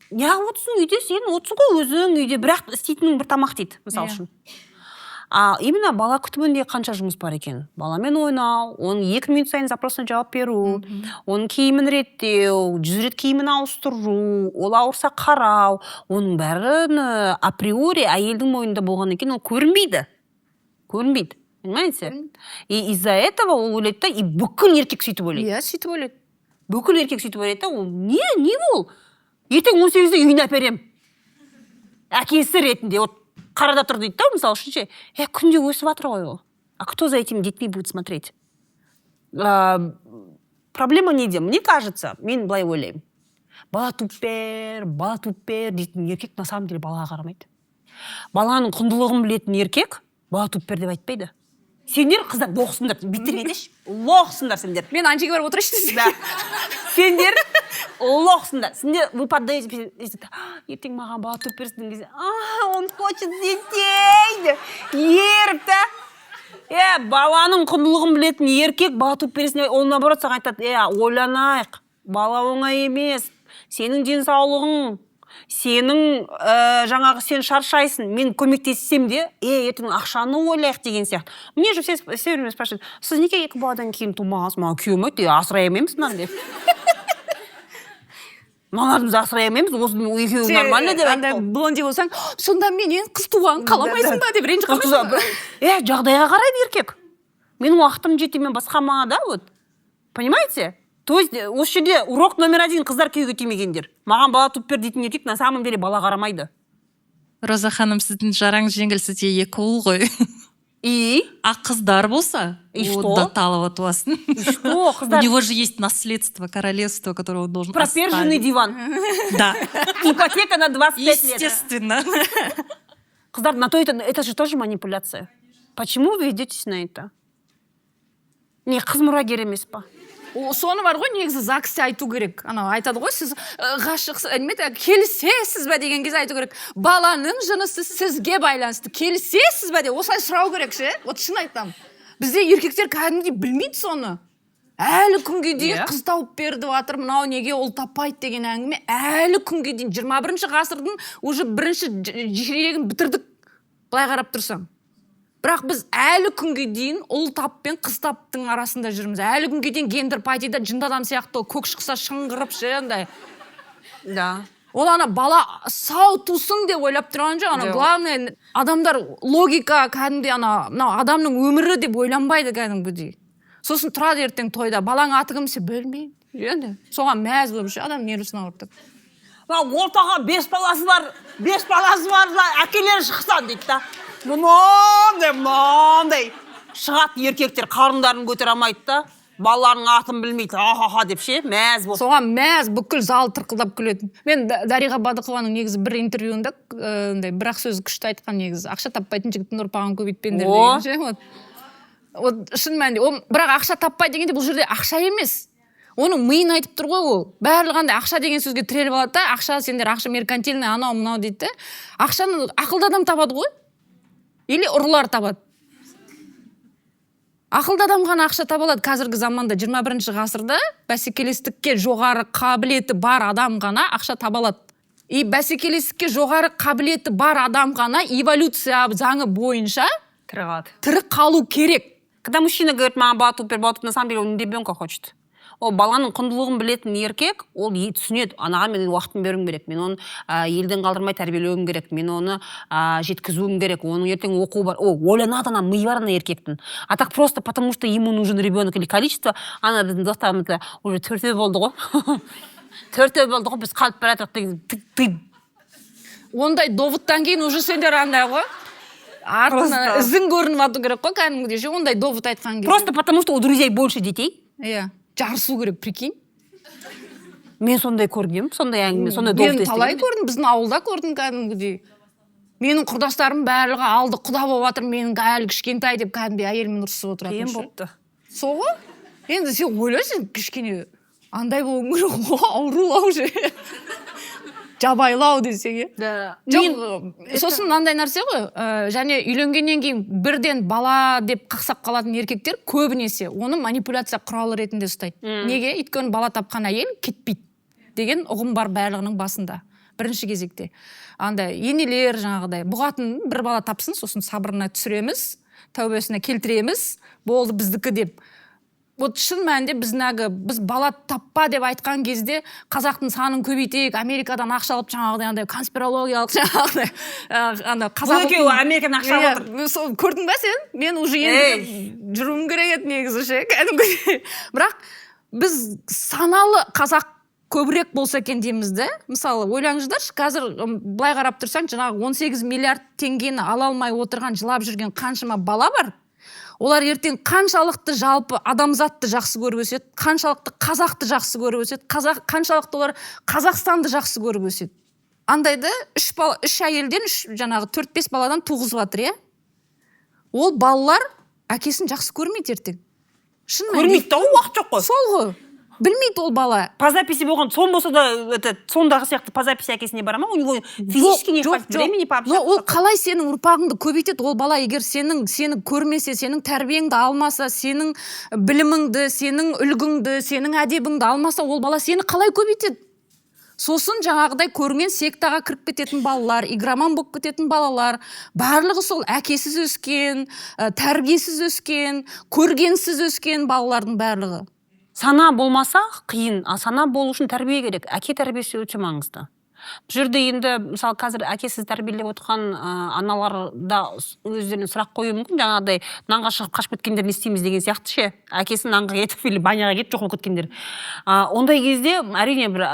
Speaker 1: Неғып отырсың үйде, сен отырсың ғой өзің үйде, бірақ істейтінің бір тамақ дейді, мысал үшін. Именно бала күтімінде қанша жұмыс бар екен? Баламен ойнау, оның 2 минут сайын запросына жауап беру, оның киімін реттеу, 100 рет киімін ауыстыру, ол ауырса қарау, оның бәрін априори әйелдің мойнында болған екен, ол көрінбейді. Понимаете? И из-за этого ол ойлайды да, и бүкіл еркек сөйтіп ойлайды.
Speaker 2: Иә, сөйтіп ойлайды.
Speaker 1: Бүкіл еркек сөйтіп ойлайды да, ол не ол? Ертең 18-де үйіне әперем. Әкесі ретінде, қарада тұр дейді да, мысалы үшін ше, күнде өсіп жатыр ғой ол. А кто за этими детьми будет смотреть? Проблема неде? Мне кажется, мен былай ойлаймын. Бала тупер дейтін еркек на самом деле балаға қарамайды. Баланың құндылығын білетін еркек бала тупер деп айтпайды. Сендер қыздар боқсыңдар, бітірмедеш, лоқсыңдар сендер.
Speaker 2: Мен анжеге барып отырайшы десең.
Speaker 1: Да. Сендер лоқсыңдар. Сендер вы поддаете, ертең маған бала туып берсін кезде, он хочет детей. Еріпті. Баланың құндылығын білетін еркек бала туып берсін, ол наоборот саған айтады, ойланайық, бала оңай емес, сенің денсаулығың, сенің жаңағы сен шаршайсың, мен көмектессем де, ертең ақшаны ойлайық деген сияқты. Мне же все время спрашивают, сіз неге 2 баладан кейін тумағансыз? Маған күйеуім айтты, асырай алмаймыз мынаны деп. Мыналарымызды асырай алмаймыз, осының екеуі нормально деп айтты.
Speaker 2: Блонди болсаң, сонда менен қыз туғанын қаламайсың ба деп ренжіп қалмайсың ба?
Speaker 1: Жағдайға қарайды еркек. Менің уақытым жетемен басқа ма, да, вот. Понимаете? То есть, осы жерде урок номер 1 қыздар күйеуге тимегендер. Маған бала туып бер дейтін еркек на самом деле бала қарамайды.
Speaker 5: Роза ханым, сіздің жараңыз жеңілсіде 2 ұл ғой. А қыздар болса, да талова туасын.
Speaker 1: Что, қыздар?
Speaker 5: У него же есть наследство, королевство, которое он должен оставить.
Speaker 1: Проперженный диван.
Speaker 5: Да.
Speaker 1: Ипотека на 25 лет.
Speaker 5: Естественно.
Speaker 1: Қыздар, на то это же тоже манипуляция. Почему вы ведетесь на это? Не, қыз мұрагер емес па?
Speaker 2: Соны бар ғой, негізі ЗАГСте айту керек. Анау айтады ғой, сіз келісесіз бе деген кезде айту керек. Баланың жынысы сізге байланысты. Келісесіз бе деп осылай сұрау керек ше. Вот шын айтам. Бізде еркектер кәдімгідей білмейді соны. Әлі күнге дейін қыз тауып берді жатыр, мынау неге ол таппайды деген әңгіме. Әлі күнге дейін 21 ғасырдың уже бірінші жирегін бітірдік. Былай қарап тұрсам. Бірақ біз әлі күнге дейін ұл тап пен қыз таптың арасында жүрміз. Әлі күнге дейін гендер партияда жынды адам сияқты көк шықса шыңғырып андай.
Speaker 1: Да.
Speaker 2: Ол ана бала сау тусын деп ойлап тұрған жоқ. Ана главное адамдар логика кәдімгідей ана адамның өмірі деп ойланбайды кәдімгідей. Сосын тұрады ертең тойда. Балаң аты кім десе білмейді. Енді соған мәз болып ше адам нервісін ауыртып.
Speaker 1: Ортаға 5 баласы бар, әкелері шықса дейді да. Мынандай шығады еркектер қарындарын көтере алмайды да, балаларының атын білмейді, ахаха деп ше, мәз болды.
Speaker 2: Соған мәз бүкіл зал тырқылдап күледі. Мен Дариға Бадықованың негізі бір интервьюында бір-ақ сөз күшті айтқан негізі. Ақша таппайтын жігіттің ұрпағын көбейтпеңдер деген ше. Вот шын мәнінде, бірақ ақша таппайды дегенде бұл жерде ақша емес. оның миын айтып тұр ғой ол. Барлығы андай ақша деген сөзге тіреліп алады да, ақша сендер ақша меркантильный анау мынау дейді. Ақшаны ақылды адам табады ғой. Или ұрылар табады. Ақылды адам ғана ақша таба алады қазіргі заманда 21 ғасырда бәсекелестікке жоғары қабілеті бар адам ғана ақша таба алады. И бәсекелестікке жоғары қабілеті бар адам ғана эволюция заңы бойынша тірі қалу керек.
Speaker 1: Когда мужчина говорит, мама батут, на самом деле он ребенка хочет. Ол баланың құндылығын білетін еркек, ол түсінеді, анаға мен уақытын беруім керек, мен оны елден қалдырмай тәрбиелеуім керек, мен оны жеткізуім керек, оның ертең оқу бар. О, ойланады ана миы бар ана еркектің. А так просто потому что ему нужен ребенок или количество, ана біздің достарымызда уже 4 болды ғой. 4 болды ғой, біз қалып бара жатырық деген.
Speaker 2: Ондай довыттан кейін уже сендер андай ғой. Артына ізің көрініп ату керек қой, кәдімгідей ондай довыт айтқан кезде.
Speaker 1: Просто потому что у друзей больше детей.
Speaker 2: Иә. Жарысу керек, прикинь.
Speaker 1: Мен сондай көргем, сондай әңгіме, сондай довыт естігем.
Speaker 2: Мен талай көрдім, біздің ауылда көрдім кәдімгідей. Менің құрдастарым барлығы алды құда болып жатыр, менің әлі кішкентай деп кәдімгідей әйелімен ұрсысып отыратын.
Speaker 1: Кем болыпты.
Speaker 2: Сол ғой. Енді сен ойлайсың, кішкене андай болуың керек, аурулау же. Жабайлау десең, сосын мынандай нәрсе ғой, және үйленгеннен кейін бірден бала деп қақсап қалатын еркектер көбінесе оны манипуляция құралы ретінде ұстайды. Неге? Өйткені бала тапқан әйел кетпейді деген ұғым бар барлығының басында. Бірінші кезекте. Андай енелер жаңағыдай бұғатын бір бала тапсын, сосын сабырына түсіреміз, тәубесіне келтіреміз, болды біздікі деп. Вот шын мәнінде біз бала таппа деп айтқан кезде қазақтың санын көбейтейік, Америкадан ақша алып жаңағыдай андай конспирологиялық жаңағыдай
Speaker 1: бұл екеуі Америкадан ақша алып отыр.
Speaker 2: Көрдің бе сен? Мен уже енді жүруім керек еді негізі ше. Бірақ біз саналы қазақ көбірек болса екен дейміз де. Мысалы, ойлаңыздаршы, қазір былай қарап тұрсаң, жаңағы 18 миллиард теңгені ала алмай отырған, жылап жүрген қаншама бала бар. Олар ертең қаншалықты жалпы адамзатты жақсы көріп өседі, қаншалықты қазақты жақсы көріп өседі, қаншалықты олар Қазақстанды жақсы көріп өседі. Андайды 3 әйелден жаңағы 4-5 баладан туғызып жатыр, иә? Ол балалар әкесін жақсы көрмейді ертең.
Speaker 1: Көрмейді да, уақыт жоқ қой.
Speaker 2: Сол ғой. Білмейді ол бала.
Speaker 1: По записи болған, сон болса да, сондағы сияқты по записи әкесіне бара ма? У него физически не хватит времени пообщаться.
Speaker 2: Но ол қалай сенің ұрпағыңды көбейтеді? Ол бала егер сені көрмесе, сенің тәрбиеңді алмаса, сенің біліміңді, сенің үлгіңді, сенің әдебіңді алмаса, ол бала сені қалай көбейтеді? Сосын жаңағыдай көрген сектаға кіріп кететін балалар, игроман болып кететін балалар, барлығы сол әкесіз өскен, тәрбиесіз өскен, көргенсіз өскен балалардың барлығы.
Speaker 1: Сана болмаса қиын, а сана болу үшін тәрбие керек. Әке тәрбиесі өте маңызды. Бұл жерде енді, мысалы, қазір әкесіз тәрбиелеп отырған аналар да өздеріне сұрақ қою мүмкін, жаңағыдай нанға шығып қашып кеткендер не істейміз деген сияқты ше. Әкесі нанға кетіп, или баняға кетіп жоқ болып кеткендер. Ондай кезде әрине бір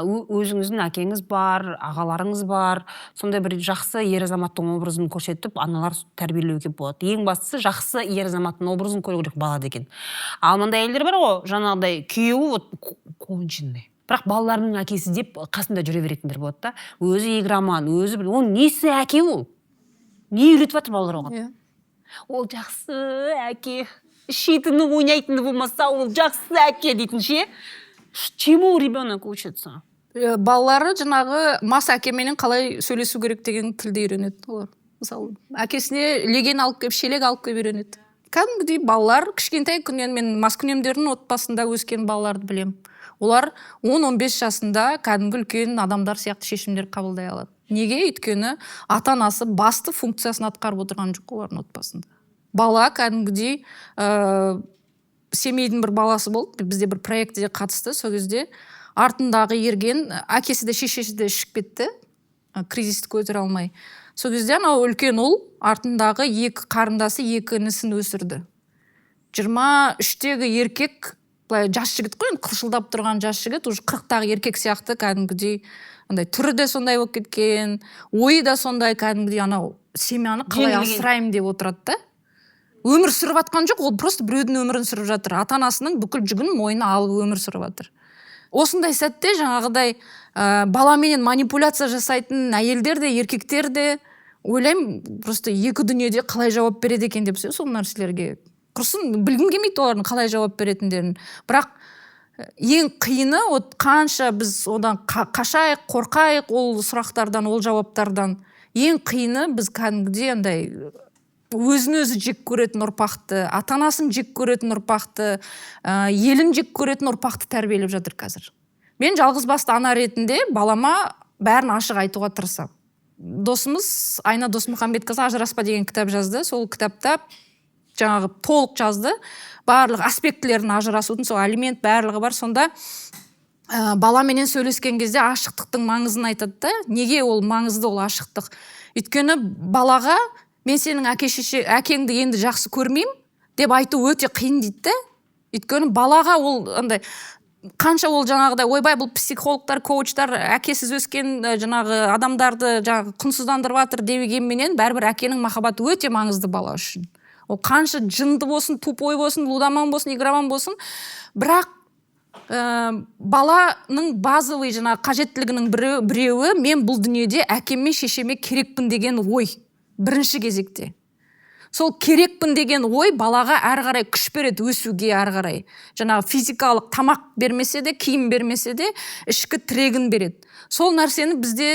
Speaker 1: өзіңіздің әкеңіз бар, ағаларыңыз бар, сондай бір жақсы ер азаматтың образын көрсетіп, аналар тәрбиелеуге болады. Ең бастысы жақсы ер азаматтың образын көру керек бала деген. Ал мындай әйелдер бар ғой, жаңағыдай күйеуі конченый. Бірақ балаларының әкесі деп қасында жүре беретіндер болады да. Өзі игроман, өзі біл. Оның несі әке ол? Не үйретіп жатыр балалар оған? Ол жақсы әке. Ішетіні ойнайтыны болмаса, ол жақсы әке дейтін ше. Чему ребенок учится?
Speaker 2: Балалары жаңағы мас әкеменен қалай сөйлесу керек деген тілді үйренеді олар. Мысалы, әкесіне леген алып кеп, шелек алып кеп үйренеді. Кәдімгідей балалар кішкентай күннен, мен маскүнемдердің отбасында өскен балаларды білем. Олар 10-15 жасында кәдімгі үлкен адамдар сияқты шешімдер қабылдай алады. Неге? Өйткені ата-анасы басты функциясын атқарып отырған жоқ олардың отбасында. Бала кәдімгідей семейдің бір баласы болды, бізде бір проектіде қатысты, сол кезде артындағы ерген, әкесі де шешесі де ішіп кетті, кризисті көтере алмай. Сол кезде анау үлкен ұл артындағы 2 қарындасы 2 інісін өсірді. 23-тегі еркек, жас жігіт қой, қылшылдап тұрған жас жігіт, уже 40-тағы еркек сияқты кәдімгідей, түрі де сондай болып кеткен, ойы да сондай кәдімгідей, анау семьяны қалай асыраймын деп отырады да. Өмір сүріп атқан жоқ, ол просто біреудің өмірін сүріп жатыр. Ата-анасының бүкіл жүгін мойнына алып өмір сүріп жатыр. Осындай сәтте жаңағыдай баламенен манипуляция жасайтын әйелдер де, еркектер де ойлаймын, просто екі дүниеде қалай жауап береді екен деп сол нәрселерге құрсын білгім келмейді олардың қалай жауап беретіндерін. Бірақ ең қиыны вот қанша біз одан қашайық, қорқайық ол сұрақтардан, ол жауаптардан, ең қиыны біз кәдімгідей андай өзін өзі жек көретін ұрпақты, ата-анасын жек көретін ұрпақты, елін жек көретін ұрпақты тәрбиелеп жатыр қазір. Мен жалғыз басты ана ретінде балама бәрін ашық айтуға тырысамын. Досымыз Айна Досмұхамбетқызы Ажыраспа деген кітап жазды. Сол кітапта жаңағы толық жазды. Барлық аспектілерін ажырасудың, сол алимент барлығы бар. Сонда баламенен сөйлескен кезде ашықтықтың маңызын айтады да. Неге ол маңызды, ол ашықтық? Өйткені балаға мен сенің әкеңді енді жақсы көрмеймін деп айту өте қиын дейді. Өйткені балаға ол андай қанша ол жаңағыдай ойбай бұл психологтар, коучтар әкесіз өскен жаңағы адамдарды жаңағы құнсыздандырып жатыр дегенменен бәрібір әкенің махаббаты өте маңызды бала үшін. Ол қанша жынды болсын, тупой болсын, лудоман болсын, игроман болсын, бірақ баланың базовый жаңағы қажеттілігінің біреуі мен бұл дүниеде әкеме, шешеме керекпін деген ой. Бірінші кезекте. Сол керекпін деген ой балаға әрі қарай күш береді өсуге, әрі қарай. Жаңағы физикалық тамақ бермесе де, киім бермесе де, ішкі тірегін береді. Сол нәрсені бізде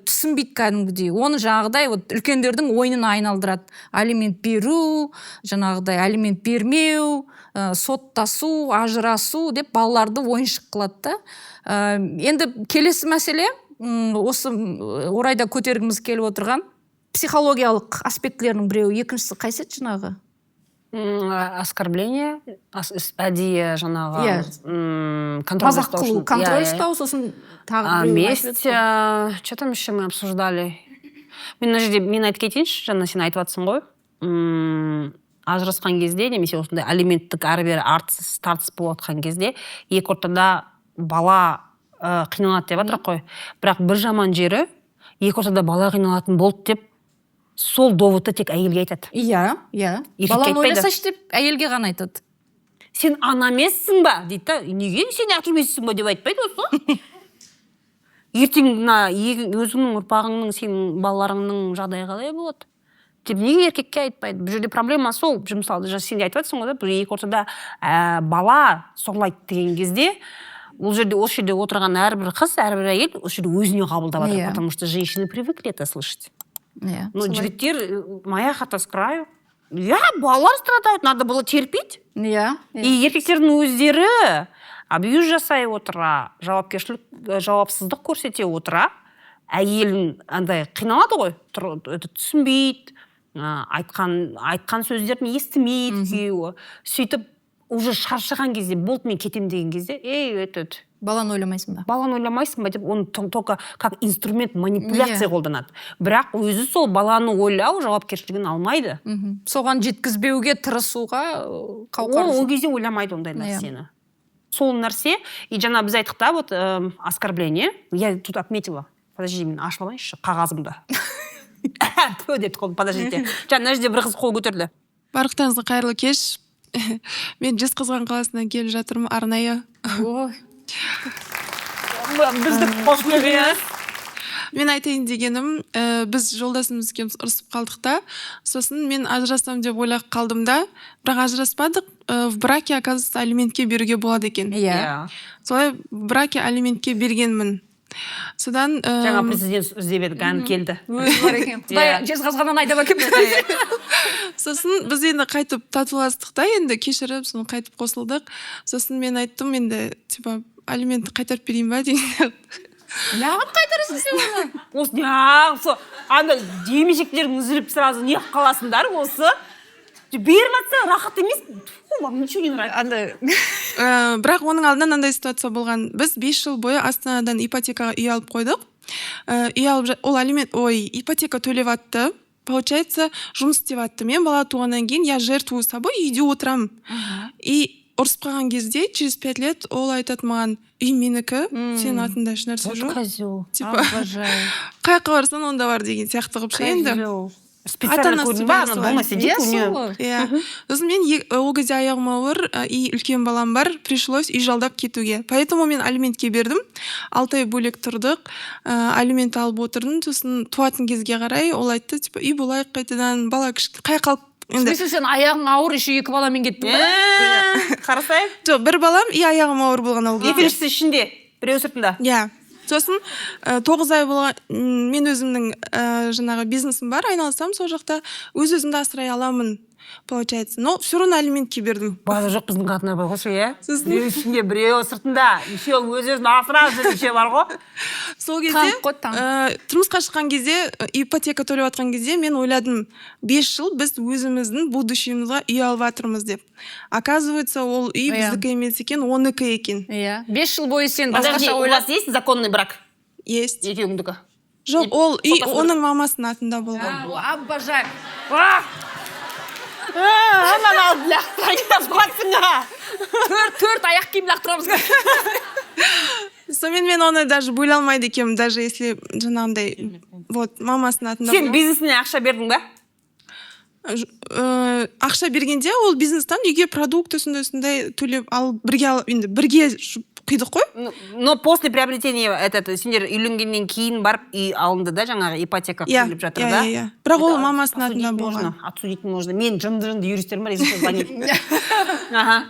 Speaker 2: түсінбейді кәдімгідей. Оны жаңағыдай үлкендердің ойынына айналдырады. Алимент беру, жаңағыдай алимент бермеу, соттасу, ажырасу деп балаларды ойыншық қылады да. Енді келесі мәселе, осы орайда көтергіміз келіп отырған психологиялық аспектілерінің біреуі, екіншісі қайсы жаңағы?
Speaker 1: Оскорбление, әдейі жаңағы
Speaker 2: мазақ қылу, контроль ұстау, сосын тағы
Speaker 1: месть, что там еще мы обсуждали? Мен айтып кетейінші, жаңа сен айтып жатсың ғой, ажырасқан кезде немесе осындай алименттік әрі-бері тартыс болып жатқан кезде екі ортада бала қиналады деп жатыр қой. Бірақ бір жаман жері екі ортада бала қиналатын болды деп сол доводты тек әйелге айтады.
Speaker 2: Иә. Баланы ойласайшы деп әйелге ғана айтады.
Speaker 1: Сен ана емессің ба дейді да. Неге сен әке емессің ба деп айтпайды осы. Ертең өзіңнің ұрпағыңның, сенің балаларыңның жағдайы қалай болады деп неге еркекке айтпайды? Бұл жерде проблема сол. Мысалы, сен айтып жатсың ғой да, бір екі ортада бала сорлайды деген кезде осы жерде отырған әрбір қыз, әрбір әйел осы жерде өзіне қабылдап жатыр, потому что женщины привыкли это слышать. Но жігіттер, моя хата с краю. Балалар страдают, надо было терпеть. И еркектердің өздері абьюз жасай отыра, жауапсыздық көрсете отыра, әйелін андай қиналады ғой, түсінбейді, айтқан сөздерін естімейді, сөйтіп уже шаршаған кезде, болды мен кетем деген кезде,
Speaker 2: баланы ойламайсың ба?
Speaker 1: Баланы ойламайсың ба деп, оны только как инструмент манипуляция қолданады. Бірақ өзі сол баланы ойлау жауапкершілігін алмайды.
Speaker 2: Соған жеткізбеуге тырысуға қауқарсыз.
Speaker 1: Ол кезде ойламайды ондай нәрсені. Сол нәрсе, и жаңа біз айттық та, вот оскорбление. Я тут отметила. Подожди, мен ашып алайыншы қағазымды. Подождите. Жаңа жерде бір қыз қол көтерді.
Speaker 3: Барлықтарыңызға қайырлы кеш. Мен Жезқазған қаласынан келіп жатырмын арнайы.
Speaker 1: Бізді қош көрдіңіз.
Speaker 3: Мен айтайын дегенім, біз жолдасымыз екеуміз ұрысып қалдық та, сосын мен ажырасам деп ойлап қалдым да, бірақ ажыраспадық, в браке, оказывается, алиментке беруге болады екен. Солай в браке алиментке бергенмін. Содан
Speaker 1: жаңа президент іздеп еді, келді.
Speaker 2: Құдай Жезқазғаннан айдап әкелді.
Speaker 3: Сосын біз енді қайтып татуластық та, енді кешіріп, соны қайтып қосылдық. Сосын мен айттым, енді типа алиментті қайтарып берейін ба деген.
Speaker 2: Неғып қайтарасың сен оны?
Speaker 1: Осы анда демешектерің үзіліп сразу не қаласыңдар осы? Беріп атса рахат емес. Вам ничего не нравится.
Speaker 3: Бірақ оның алдынан андай ситуация болған. Біз 5 жыл бойы Астанадан ипотекаға үй алып қойдық. Ол алимент, ипотека төлеп атты. Получается, жұмыс істеп атты. Мен бала туғаннан кейін, я жертвую собой, үйде отырамын. И ұрысып қалған кезде, через 5 лет ол айтады маған, үй менікі, сенің атында еш нәрсе жоқ.
Speaker 1: Козел.
Speaker 3: Қай барсаң онда бар деген сияқты қылып ше енді.
Speaker 1: Специально көрдің ба, ана дома сидит у нее.
Speaker 3: Сосын мен ол кезде аяғым ауыр и үлкен балам бар, пришлось үй жалдап кетуге. Поэтому мен алиментке бердім. 6 ай бөлек тұрдық, алимент алып отырдым. Сосын туатын кезге қарай ол айтты, типа үй болайық қайтадан, бала
Speaker 2: в смысле сен аяғың ауыр еще 2 баламен кеттің ба?
Speaker 1: Қарасай.
Speaker 3: жоқ, бір балам аяғым ауыр болған ол кезде.
Speaker 1: Екіншісі ішінде, біреу сыртында.
Speaker 3: Иә. Сосын 9 ай болған, мен өзімнің жаңағы бизнесім бар, айналысам сол жақта, өзімді асырай аламын, получается. Но все равно алиментке бердім.
Speaker 1: База жоқ біздің қатынар бар ғой, иә? Біреу ішінде, біреу сыртында, үшеуің өз-өзін асырап жүр, үшеу бар ғой.
Speaker 3: Сол кезде тұрмысқа шыққан кезде, ипотека төлеп жатқан кезде мен ойладым, 5 жыл біз өзіміздің будущемізға үй алып жатырмыз деп. Оказывается, ол үй біздікі емес екен, 12 екен.
Speaker 2: Иә. 5 жыл бойы сен
Speaker 1: Подожди, у вас есть законный брак?
Speaker 3: Есть.
Speaker 1: Екеуіңдікі?
Speaker 3: Жоқ, ол үй оның мамасының атында болған.
Speaker 2: Обожаю.
Speaker 1: Анан алып лақтырайын қойсыңа.
Speaker 2: 4 аяқ киім лақтырамыз.
Speaker 3: Сонымен мен оны даже бөле алмайды екенмін, даже если жаңағындай, вот, мамасының атында
Speaker 1: Сен бизнесіне ақша бердің ба?
Speaker 3: Ақша бергенде ол бизнестан үйге продукт осындай төлеп алып бірге құйдық қой.
Speaker 1: Но после приобретения сендер үйленгеннен кейін барып үй алынды да, жаңағы ипотека құйылып жатыр да?
Speaker 3: Иә. Бірақ ол мамасының атында болған.
Speaker 1: Отсудить можно. Мен жынды юристерім бар, если звонить.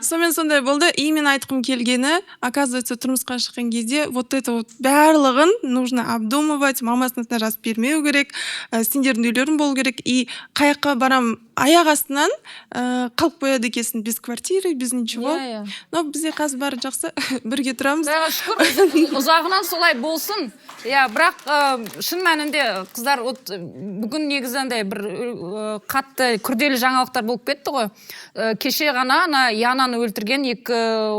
Speaker 3: Сонымен сондай болды. И мен айтқым келгені, оказывается, тұрмысқа шыққан кезде вот это вот барлығын нужно обдумывать, мамасының атына жазып бермеу керек, сендердің үйлерің болу керек. И қаяққа барам, аяқ астынан қалып қояды екенсің, без квартиры, без ничего. Но бізде қазір бәрі жақсы, бірге тұрамыз.
Speaker 2: Шүкір, ұзағынан солай болсын. Иә, бірақ шын мәнінде қыздар бүгін негізінде бір қатты күрделі жаңалықтар болып кетті ғой. Кеше ғана Янаны өлтірген 2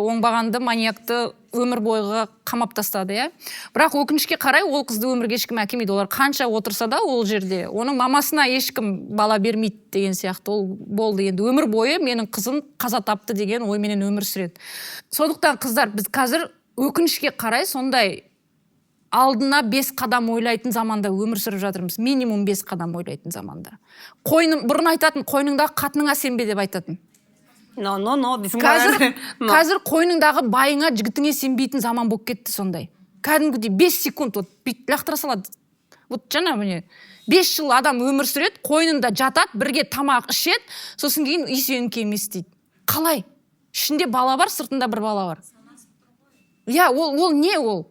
Speaker 2: оңбағанды маньякты өмір бойға қамап тастады, иә. Бірақ өкінішке қарай ол қызды өмірге ешкім әкелмейді. Олар қанша отырса да ол жерде, оның мамасына ешкім бала бермейді деген сияқты. Ол болды енді өмір бойы менің қызым қаза тапты деген ойменен өмір сүреді. Сондықтан қыздар, біз қазір өкінішке қарай сондай алдына 5 қадам ойлайтын заманда өмір сүріп жатырмыз. Минимум 5 қадам ойлайтын заманда. Бұрын айтатын, қойныңдағы қатыныңа сенбе деп айтатын. Қазір қойныңдағы байыңа, жігітіңе сенбейтін заман болып кетті сондай. Кәдімгідей 5 секунд бүйтіп лақтыра салады. Вот жаңа міне 5 жыл адам өмір сүреді, қойнында жатады, бірге тамақ ішеді, сосын кейін үй сенікі емес дейді. Қалай? Ішінде бала бар, сыртында бір бала бар. Иә, ол не ол?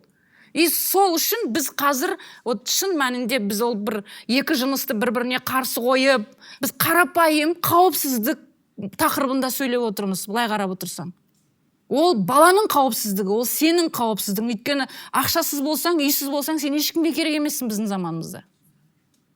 Speaker 2: И сол үшін біз қазір шын мәнінде біз ол бір 2 жынысты бір-біріне қарсы қойып, біз қарапайым қауіпсіздік тақырыбында сөйлеп отырмыз, былай қарап отырсаң. Ол баланың қауіпсіздігі, ол сенің қауіпсіздігің. Өйткені ақшасыз болсаң, үйсіз болсаң, сен ешкімге керек емессің біздің заманымызда.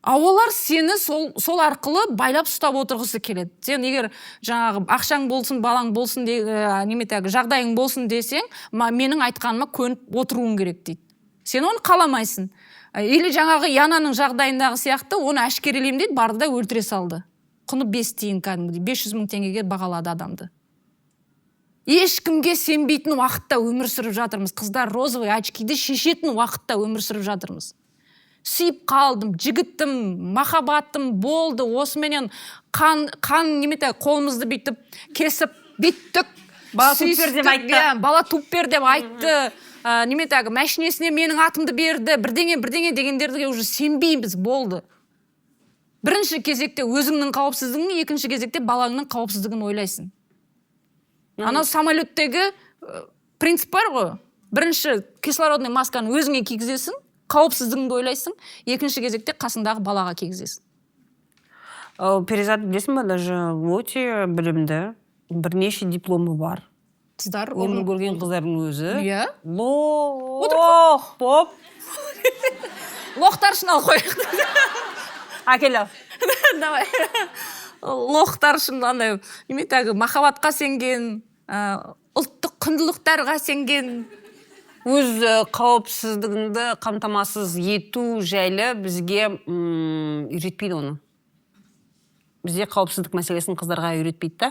Speaker 2: Олар сені сол арқылы байлап ұстап отырғысы келеді. Сен егер жаңағы ақшаң болсын, балаң болсын, жағдайың болсын десең, менің айтқаныма көніп отыруың керек дейді. Сен оны қаламайсың. Или жаңағы Янаның жағдайындағы сияқты оны әшкерелеймін дейді, барды да өлтіре салды. Құны 5 тиын кәдімгідей 500 мың теңгеге бағалады адамды. Ешкімге сенбейтін уақытта өмір сүріп жатырмыз. Қыздар розовый очкиді шешетін уақытта өмір сүріп жатырмыз. Сүйіп қалдым, жігітім, махаббатым болды, осыменен қолымызды бүйтіп кесіп, бүттік.
Speaker 1: Бала туып бер деп айтты.
Speaker 2: Бала туып бер деп айтты. Мәшинесіне менің атымды берді, бірдеңе дегендерге уже сенбейміз, болды. Бірінші кезекте өзіңнің қауіпсіздігін, екінші кезекте балаңның қауіпсіздігін ойлайсың. Анау самолеттегі принцип бар ғой. Бірінші кислородный масканы өзіңе кигізесің, қауіпсіздігіңді ойлайсың, екінші кезекте қасындағы балаға кигізесің.
Speaker 1: Перизат білесің ба, даже өте білімді, бірнеше дипломы бар.
Speaker 2: Қыздар,
Speaker 1: өмір көрген қыздардың өзі.
Speaker 2: Иә.
Speaker 1: Лох боп.
Speaker 2: Лохтар үшін ал қойық.
Speaker 1: Әкел ал.
Speaker 2: Давай. Лохтар үшін махаббатқа сенген, ұлттық құндылықтарға сенген.
Speaker 1: Өз қауіпсіздігіңді қамтамасыз ету жайлы бізге үйретпейді оны. Бізде қауіпсіздік мәселесін қыздарға үйретпейді да.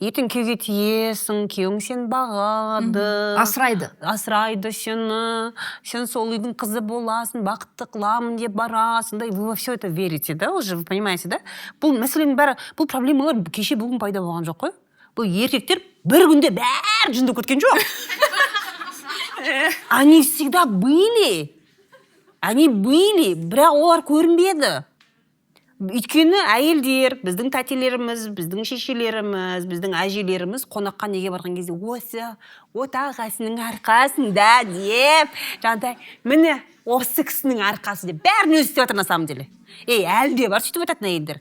Speaker 1: Ертең күйеуге тиесің, күйеуің сен бағады. Асырайды сені. Сен сол үйдің қызы боласың, бақытты қыламын деп барасың. Вы во все это верите, да, уже, вы понимаете, да? Бұл мәселенің бәрі, бұл проблемалар кеше бүгін пайда болған жоқ қой. Бұл еркектер бір күнде бәрі жынды көткен жоқ. Они всегда были, бірақ олар көрінбеді. Өйткені әйелдер, біздің тәтелеріміз, біздің шешелеріміз, біздің әжелеріміз қонаққа неге барған кезде осы отағасының арқасында деп, жаңағыдай, міне осы кісінің арқасы деп бәрін өзі істеп жатыр на самом деле. Әлі де бар сөйтіп жататын әйелдер.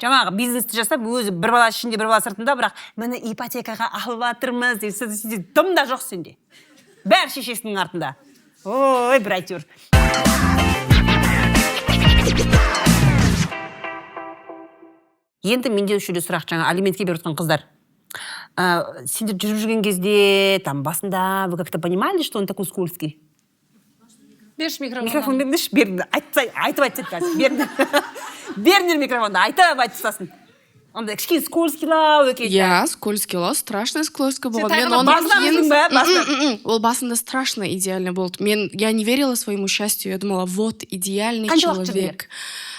Speaker 1: Жаңағы бизнесті жасап, өзі бір бала ішінде, бір бала сыртында, бірақ міне ипотекаға алып жатырмыз деп, дым да жоқ сенде. Бәрі шешесінің артында. Ой, бір әйтеуір. Енді менде үшілі сұрақ, жаңа алиментке беріп отқан қыздар. Сендер жүріп жүрген кезде, там басында вы как-то понимали, что он такой скользкий?
Speaker 2: Берші микрофон.
Speaker 1: Микрофон беріңдерші, беріңдер. Айтып айтып қазір. Беріңдер микрофонды, айтып айтысасын. Онда кішкене скользкийлау екен.
Speaker 3: Я скользкийлау, страшно скользко болған. Ол басында страшно идеально болды. Я не верила своему счастью. Я думала, вот идеальный человек.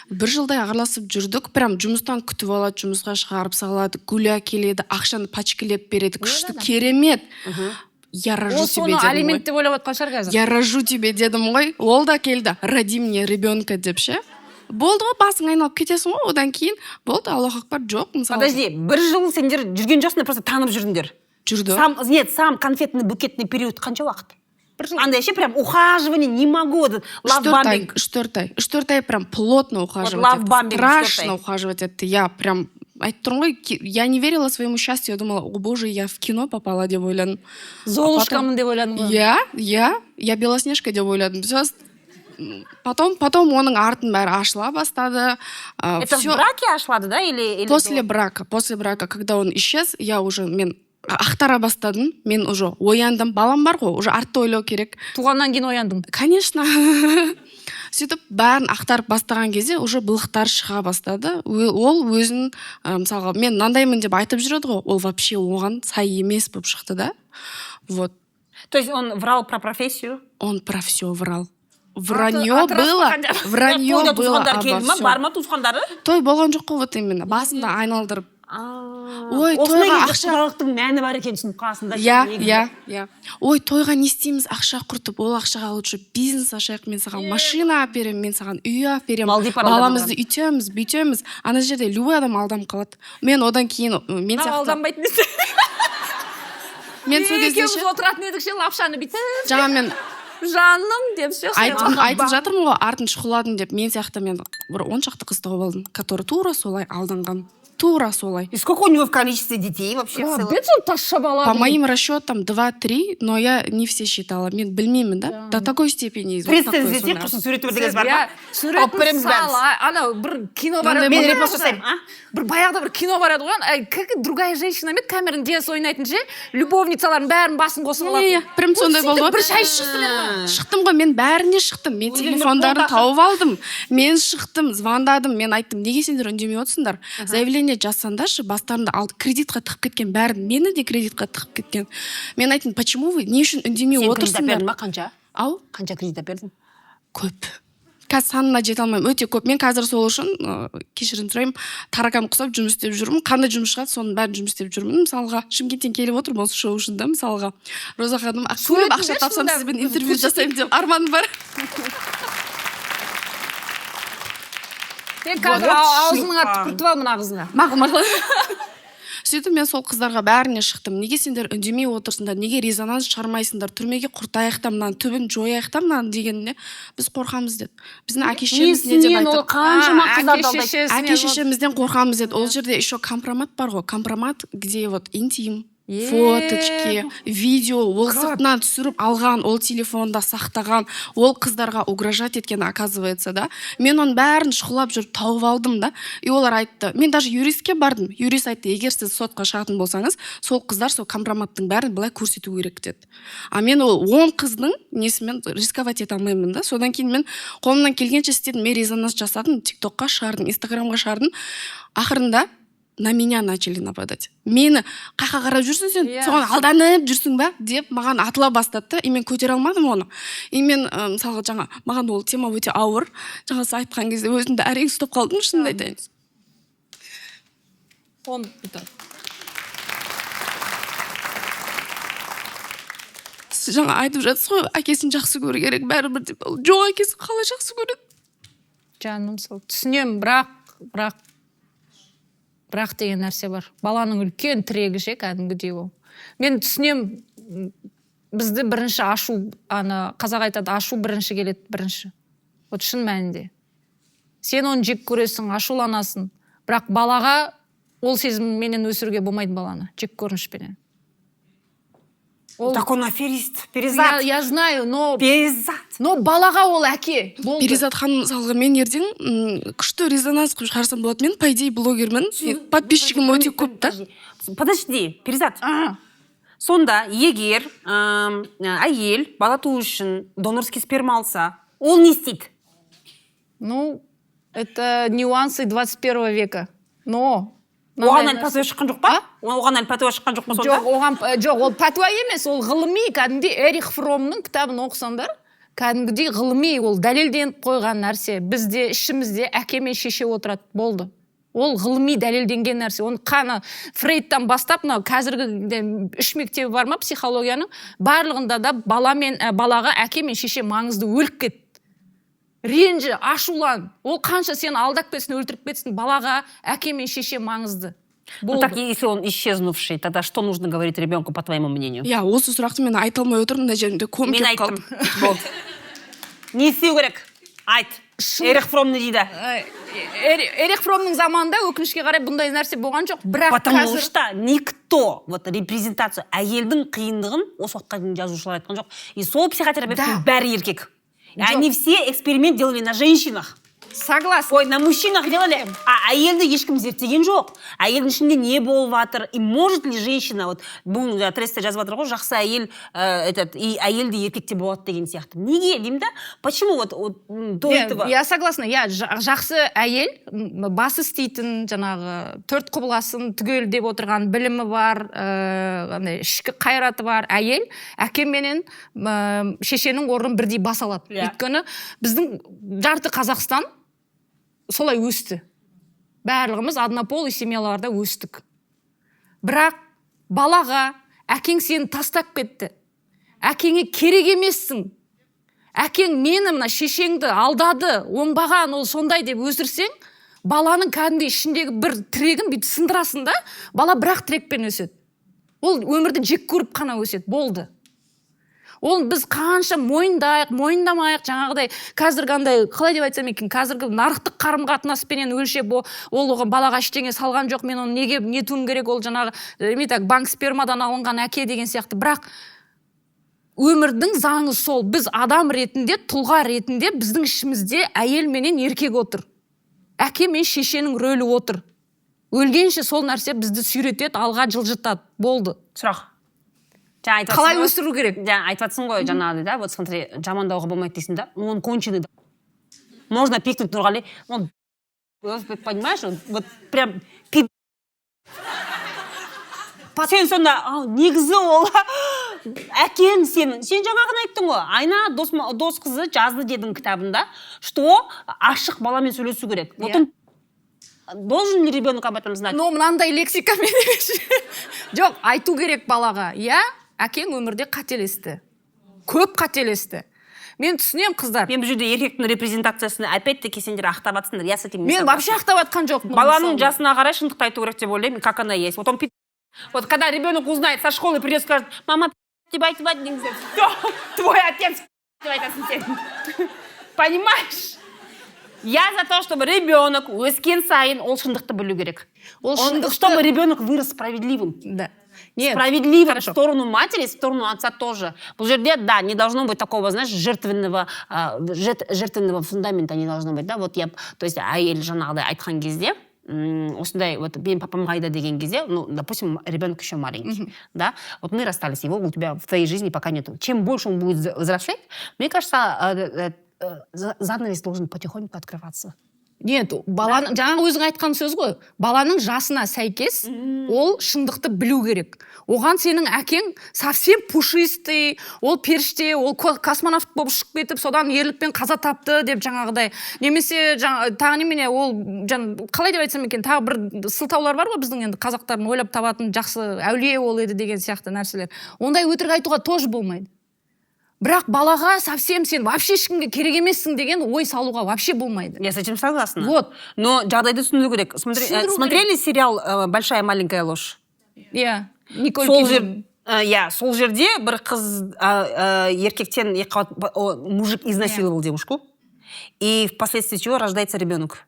Speaker 3: Бір жылдай ағырласып жүрдік, прям жұмыстан күтіп алады, жұмысқа шығарып салады, гуля келеді, ақшаны пачкелеп береді, күшті, керемет. Я рожу тебе, дедім ғой.
Speaker 2: Алимент деп ойлап отқан шығар қазір.
Speaker 3: Я рожу тебе, дедім ғой. Ол да келді, роди мне ребенка деп ше. Болды ғой, басың айналып кетесің ғой, одан кейін болды, Аллах акбар, жоқ.
Speaker 1: Подожди, бір жыл сендер жүрген жоқсыңдар, просто танып жүрдіңдер.
Speaker 3: Жүрді.
Speaker 1: Нет, сам конфетный букетный период қанша уақыт? Андай ше прям ухаживание, не могу.
Speaker 3: 4 ай прям плотно ухаживать. Страшно ухаживать. Это я прям... Я не верила своему счастью. Я думала, о боже, я в кино попала деп ойладым.
Speaker 2: Золушкамын деп ойладым ғой.
Speaker 3: Я Белоснежка деп ойладым. Потом оның артын бәрі ашыла бастады.
Speaker 1: Это в браке ашылады, да?
Speaker 3: После брака, когда он исчез, мен ақтара бастадым, мен уже ояндым, балам бар ғой, уже артты ойлау керек.
Speaker 2: Туғаннан кейін ояндым.
Speaker 3: Конечно. Сөйтіп бәрін ақтарып бастаған кезде уже былықтар шыға бастады. Ол өзін, мысалға, мен мынандаймын деп айтып жүреді ғой, ол вообще оған сай емес болып шықты да. Вот.
Speaker 1: То есть он врал про профессию?
Speaker 3: Он про все врал. Вранье было обо всем.
Speaker 1: Бар ма туысқандары?
Speaker 3: Той болған жоқ қой, вот именно. Басында айналдырып. Ой, тойға ақша...
Speaker 1: Құдалықтың мәні бар екен түсініп қасында.
Speaker 3: Я. Ой, тойға не істейміз, ақша құртып, ол ақшаға лучше бизнес ашайық, мен саған машина әперем, мен саған үй әперем, баламызды үйтеміз, бүйтеміз. Ана жерде любой адам алданып қалады. Мен одан кейін...
Speaker 2: Алданбайтын десе.
Speaker 3: Мен сол кезде
Speaker 2: екеуміз отыратын едік ше, лапшаны бүйтіп.
Speaker 3: Жаңа мен...
Speaker 2: Жаным деп ше.
Speaker 3: Айтып жатырмын ғой, артын шұқыладым деп. Мен сияқты мен бір 10 шақты қыз тауып алдым, который тура солай алданған. Тура солай.
Speaker 1: И сколько у него в количестве детей вообще в целом?
Speaker 2: По
Speaker 3: моим расчетам 2-3, но я не все считала. Мен білмеймін, да? До такой степени.
Speaker 1: Представьте себе, просто сурет өрдіңіз бар ма?
Speaker 2: Суретін сала, ана бір кино бар еді.
Speaker 1: Мен репост жасаймын, а?
Speaker 2: Бір баяғыда бір кино бар еді ғой, как другая женщина ме, камерын дес ойнайтын ше, любовницаларын бәрін басын қосып алады.
Speaker 3: Прям сондай болды.
Speaker 2: Бір шай шықтым.
Speaker 3: Шықтым ғой, мен бәріне шықтым. Мен телефондарын тауып алдым. Мен шықтым, звондадым, мен айттым, неге сендер үндемей отырсыңдар? Заявление жазсаңдаршы, бастарында кредитқа тығып кеткен бәрін, мені де кредитқа тығып кеткен. Мен айттым, почему вы не үшін үндемей отырсыңдар?
Speaker 1: Сен кредит бердің ма, қанша?
Speaker 3: Ау?
Speaker 1: Қанша кредит бердің?
Speaker 3: Көп. Қазір санына жете алмаймын, өте көп. Мен қазір сол үшін, кешірім сұраймын, таракан құсап жұмыс істеп жүрмін. Қандай жұмыс шығады, соның бәрін жұмыс істеп жүрмін. Мысалға, Шымкенттен келіп отырмын осы шоу үшін да, мысалға. Роза ханым, көп ақша тапсам сізбен интервью жасаймын деп арманым бар.
Speaker 2: Сен қазір аузыңа түкіртіп ал мына қызыңа.
Speaker 3: Мақұл. Сөйтіп мен сол қыздарға бәріне шықтым. Неге сендер үндемей отырсыңдар, неге резонанс шығармайсыңдар, түрмеге құртайық та мынаны, түбін жояйық та мынаны дегеніне біз қорқамыз деді. Біздің әке-шешеміз не деп айтты? Әке-шешемізден қорқамыз деді. Ол жерде еще компромат бар ғой, компромат, где вот интим, фоточки, видео, ол сыртынан түсіріп алған, ол телефонда сақтаған, ол қыздарға угрожать еткен, оказывается, да. Мен оның бәрін шұқылап жүріп тауып алдым, да. И олар айтты, мен даже юристке бардым. Юрист айтты, егер сіз сотқа шығатын болсаңыз, сол қыздар сол компроматтың бәрін былай көрсету керек деді. А мен ол 10 қыздың несімен рисковать ете алмаймын, да. Содан кейін мен қолымнан келгенше істедім, мен резонанс жасадым, тиктокқа шығардым, инстаграмға шығардым. Ақырында на меня начали нападать. Мені қақа қарап жүрсің сен, соған алданып жүрсің ба деп маған атыла бастады да, и мен көтере алмадым оны. И мен мысалға жаңа маған ол тема өте ауыр. Жаңа сіз айтқан кезде өзімді әрең ұстап қалдым, шынымды айтайын. Сіз жаңа айтып жатсыз ғой, әкесін жақсы көру керек, бәрібір деп. Жоқ, әкесін қалай жақсы көреді?
Speaker 2: Жаным сол. Түсінемін, бірақ бірақ деген нәрсе бар. Баланың үлкен тірегі ше, кәдімгідей ол. Мен түсінем, бізді бірінші ашу, қазақ айтады, ашу бірінші келеді, бірінші. Вот шын мәнінде. Сен оны жек көресің, ашуланасың. Бірақ балаға ол сезімменен өсіруге болмайды баланы, жек көрінішпенен.
Speaker 1: Так он аферист, перезат.
Speaker 2: Я знаю, но...
Speaker 1: Перезат.
Speaker 2: Но балаға ол әке.
Speaker 3: Перизат ханым, мысалға мен ертең күшті резонанс қойып шығарсам болады. Мен, по идее, блогермін. Подписчигім өте көп та.
Speaker 1: Подожди, перезат. Сонда, егер әйел бала туу үшін донорский сперма алса, ол не істейді?
Speaker 2: Ну, это нюансы 21 века. Но...
Speaker 1: Оған әлі пәтуа шыққан жоқ па? Оған әлі пәтуа шыққан жоқ па сонда?
Speaker 2: Жоқ, ол пәтуа емес, ол ғылыми, кәдімгідей Эрих Фромның кітабын оқысаңдар, кәдімгідей ғылыми, ол дәлелденіп қойған нәрсе. Бізде, ішімізде әке мен шеше отырады, болды. Ол ғылыми дәлелденген нәрсе. Оны қаны Фрейдтан бастап, қазіргі 3 мектебі бар ма психологияның, барлығында да балаға әке мен шеше маңызды, өліп кетті. Ренжі, ашулан. Ол қанша сені алдап кетсін, өлтіріп кетсін, балаға әке мен шеше маңызды.
Speaker 1: Ну так, если он исчезнувший, тогда что нужно говорить ребенку, по твоему мнению?
Speaker 3: Я осы сұрақты мен айта алмай отырмын, мына жерімде ком келіп қалдым.
Speaker 1: Мен айттым. Болды. Не істеу керек? Айт. Эрих Фром не дейді?
Speaker 2: Эрих Фромның заманында өкінішке қарай бұндай нәрсе болған жоқ. Бірақ
Speaker 1: потому что никто вот репрезентацию әйелдің қиындығын осы уақытқа дейін жазушылар айтқан жоқ. И сол психотерапевттің бәрі еркек. Они все эксперимент делали на женщинах.
Speaker 2: Согласна.
Speaker 1: Ой, на мужчинах делали. А әйелді ешкім зерттеген жоқ. Әйелдің ішінде не болып жатыр? И может ли женщина, вот бұл тресте жазып жатыр ғой, жақсы әйел, и әйелді еркекте болады деген сияқты. Неге деймін да? Почему вот до этого?
Speaker 2: Я согласна. Я жақсы әйел, басы істейтін, жаңағы 4 құбыласын түгел деп отырған білімі бар, ішкі қайраты бар әйел, әке менен шешенің орнын бірдей бас алады. Өйткені біздің жарты Қазақстан солай өсті. Барлығымыз однополый семьяларда өстік. Бірақ балаға әкең сені тастап кетті. Әкеңе керек емессің. Әкең мені мына шешеңді алдады, оңбаған, ол сондай деп өсірсең, баланың кәдімгідей ішіндегі бір тірегін бүйтіп сындырасың да, бала бірақ тірекпен өседі. Ол өмірді жек көріп қана өседі, болды. Ол біз қанша мойындамайық, жаңағыдай қазіргандай, қалай деп айтсам екен, қазіргі нарықтық қарым-қатынаспенен өлшеп, ол оған балаға ештеңе салған жоқ, мен оны неге нетуім керек, ол жаңағы банк спермадан алынған әке деген сияқты. Бірақ өмірдің заңы сол. Біз адам ретінде, тұлға ретінде біздің ішімізде әйел менен еркек отыр. Әке мен шешенің рөлі отыр. Өлгенше сол нәрсе бізді сүйретеді, алға жылжытады. Болды.
Speaker 1: Сұрақ.
Speaker 2: Қалай өсіру керек?
Speaker 1: Айтватсың ғой, жаңағыдай, да, вот смотри, жамандауға болмайды дейсің да, он конченый, да. Можно пикнуть Нұрғали, он, понимаешь, вот прям пи***. Сен сонда, негізі ол, әкем сен жаңағын айттың ғой, Айна дос қызы жазды дедің кітабында, что ашық баламен сөйлесу керек. Вот он должен ли ребенок об этом знать?
Speaker 2: Но мынандай лексикамен жоқ, айту керек балаға. Я әкең өмірде қателесті. Көп қателесті. Мен түсінем, қыздар.
Speaker 1: Мен бұл жерде еркектің репрезентациясını опять-таки сендер ақтап атсыңдар. Я с этим.
Speaker 2: Мен вообще ақтап атқан жоқ.
Speaker 1: Баланың жасына қарай шындықты айту керек деп ойлаймын, как она есть. Вот он вот когда ребенок узнает со школы, придет и скажет: мама, тебя айтывать нельзя. Все, твой отец понимаешь? Я за то, чтобы ребенок өскен сайын ол шындықты білу керек. Чтобы ребенок вырос справедливым.
Speaker 2: Да.
Speaker 1: Нет, справедливым в сторону матери, в сторону отца тоже. Бұл жерде, да, не должно быть такого, знаешь, жертвенного фундамента не должно быть, да, вот я, то есть әйел жаңағыдай айтқан кезде, осындай, вот, мен папам қайда деген кезде, ну, допустим, ребенок еще маленький, да, вот мы расстались, его у тебя в твоей жизни пока нету. Чем больше он будет взрослеть, мне кажется, занавес должен потихоньку открываться.
Speaker 2: Нет, баланың, жаңағы өзің айтқан сөз ғой, баланың жасына сәйкес ол шындықты білу керек. Оған сенің әкең совсем пушистый, ол періште, ол космонавт болып шығып кетіп, содан ерлікпен қаза тапты деп жаңағыдай. Немесе тағы немене, ол қалай деп айтсам екен, тағы бір сылтаулар бар ғой біздің енді қазақтардың ойлап табатын жақсы әулие ол еді деген сияқты нәрселер. Ондай өтірік айтуға тоже болмайды. бірақ балаға совсем сен вообще ешкімге керек емессің деген ой салуға вообще болмайды.
Speaker 1: Я с этим согласна.
Speaker 2: Вот.
Speaker 1: Но жағдайды түсіндіру керек. Смотрели сериал «Большая маленькая ложь»?
Speaker 2: Иә. Николь
Speaker 1: Сол
Speaker 2: Кидман.
Speaker 1: сол жерде бір қыз еркектен мужик изнасиловал девушку, и впоследствии чего рождается ребенок.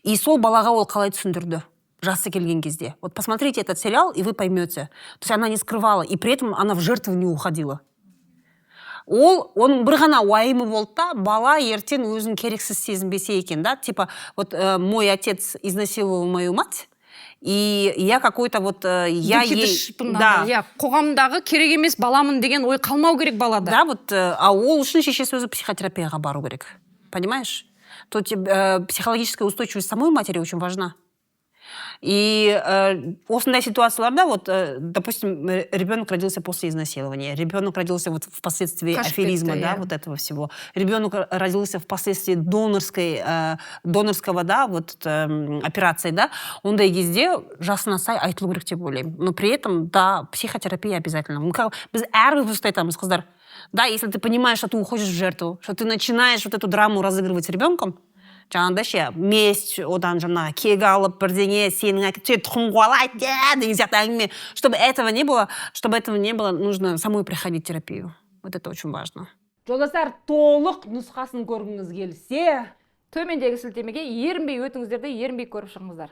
Speaker 1: И сол балаға ол қалай түсіндірді жасы келген кезде. Вот посмотрите этот сериал, и вы поймете. То есть она не скрывала, и при этом она в жертву не уходила. Оның бір ғана уайымы болды да, бала ертең өзін керексіз сезінбесе екен, да, типа, вот мой отец изнасиловал мою мать, и я какой-то вот я ей
Speaker 2: да, қоғамдағы керек емес баламын деген ой қалмау керек балада.
Speaker 1: Да, вот ол үшін шешесі өзі психотерапияға бару керек. Понимаешь? Тут психологическая устойчивость самой матери очень важна. И осындай ситуацияларда, вот, допустим, ребенок родился после изнасилования, ребенок родился вот впоследствии аферизма, да, вот этого всего. Ребенок родился впоследствии донорского, да, вот операции, да. Ондай кезде жасына сай айтылу керек деп ойлаймын. Но при этом, да, психотерапия обязательно. Біз әрбір просто айтамыз, қыздар. Да, если ты понимаешь, что ты уходишь в жертву, что ты начинаешь вот эту драму разыгрывать с ребенком, жаңағыдай ше месть одан жаңағы кек алып бірдеңе сенің әкең тұқым қуалайды деген сияқты әңгіме. Чтобы этого не было, нужно самой проходить терапию. Вот это очень важно.
Speaker 6: Жолдастар, толық нұсқасын көргіңіз келсе, төмендегі сілтемеге ерінбей өтіңіздер де ерінбей көріп шығыңыздар.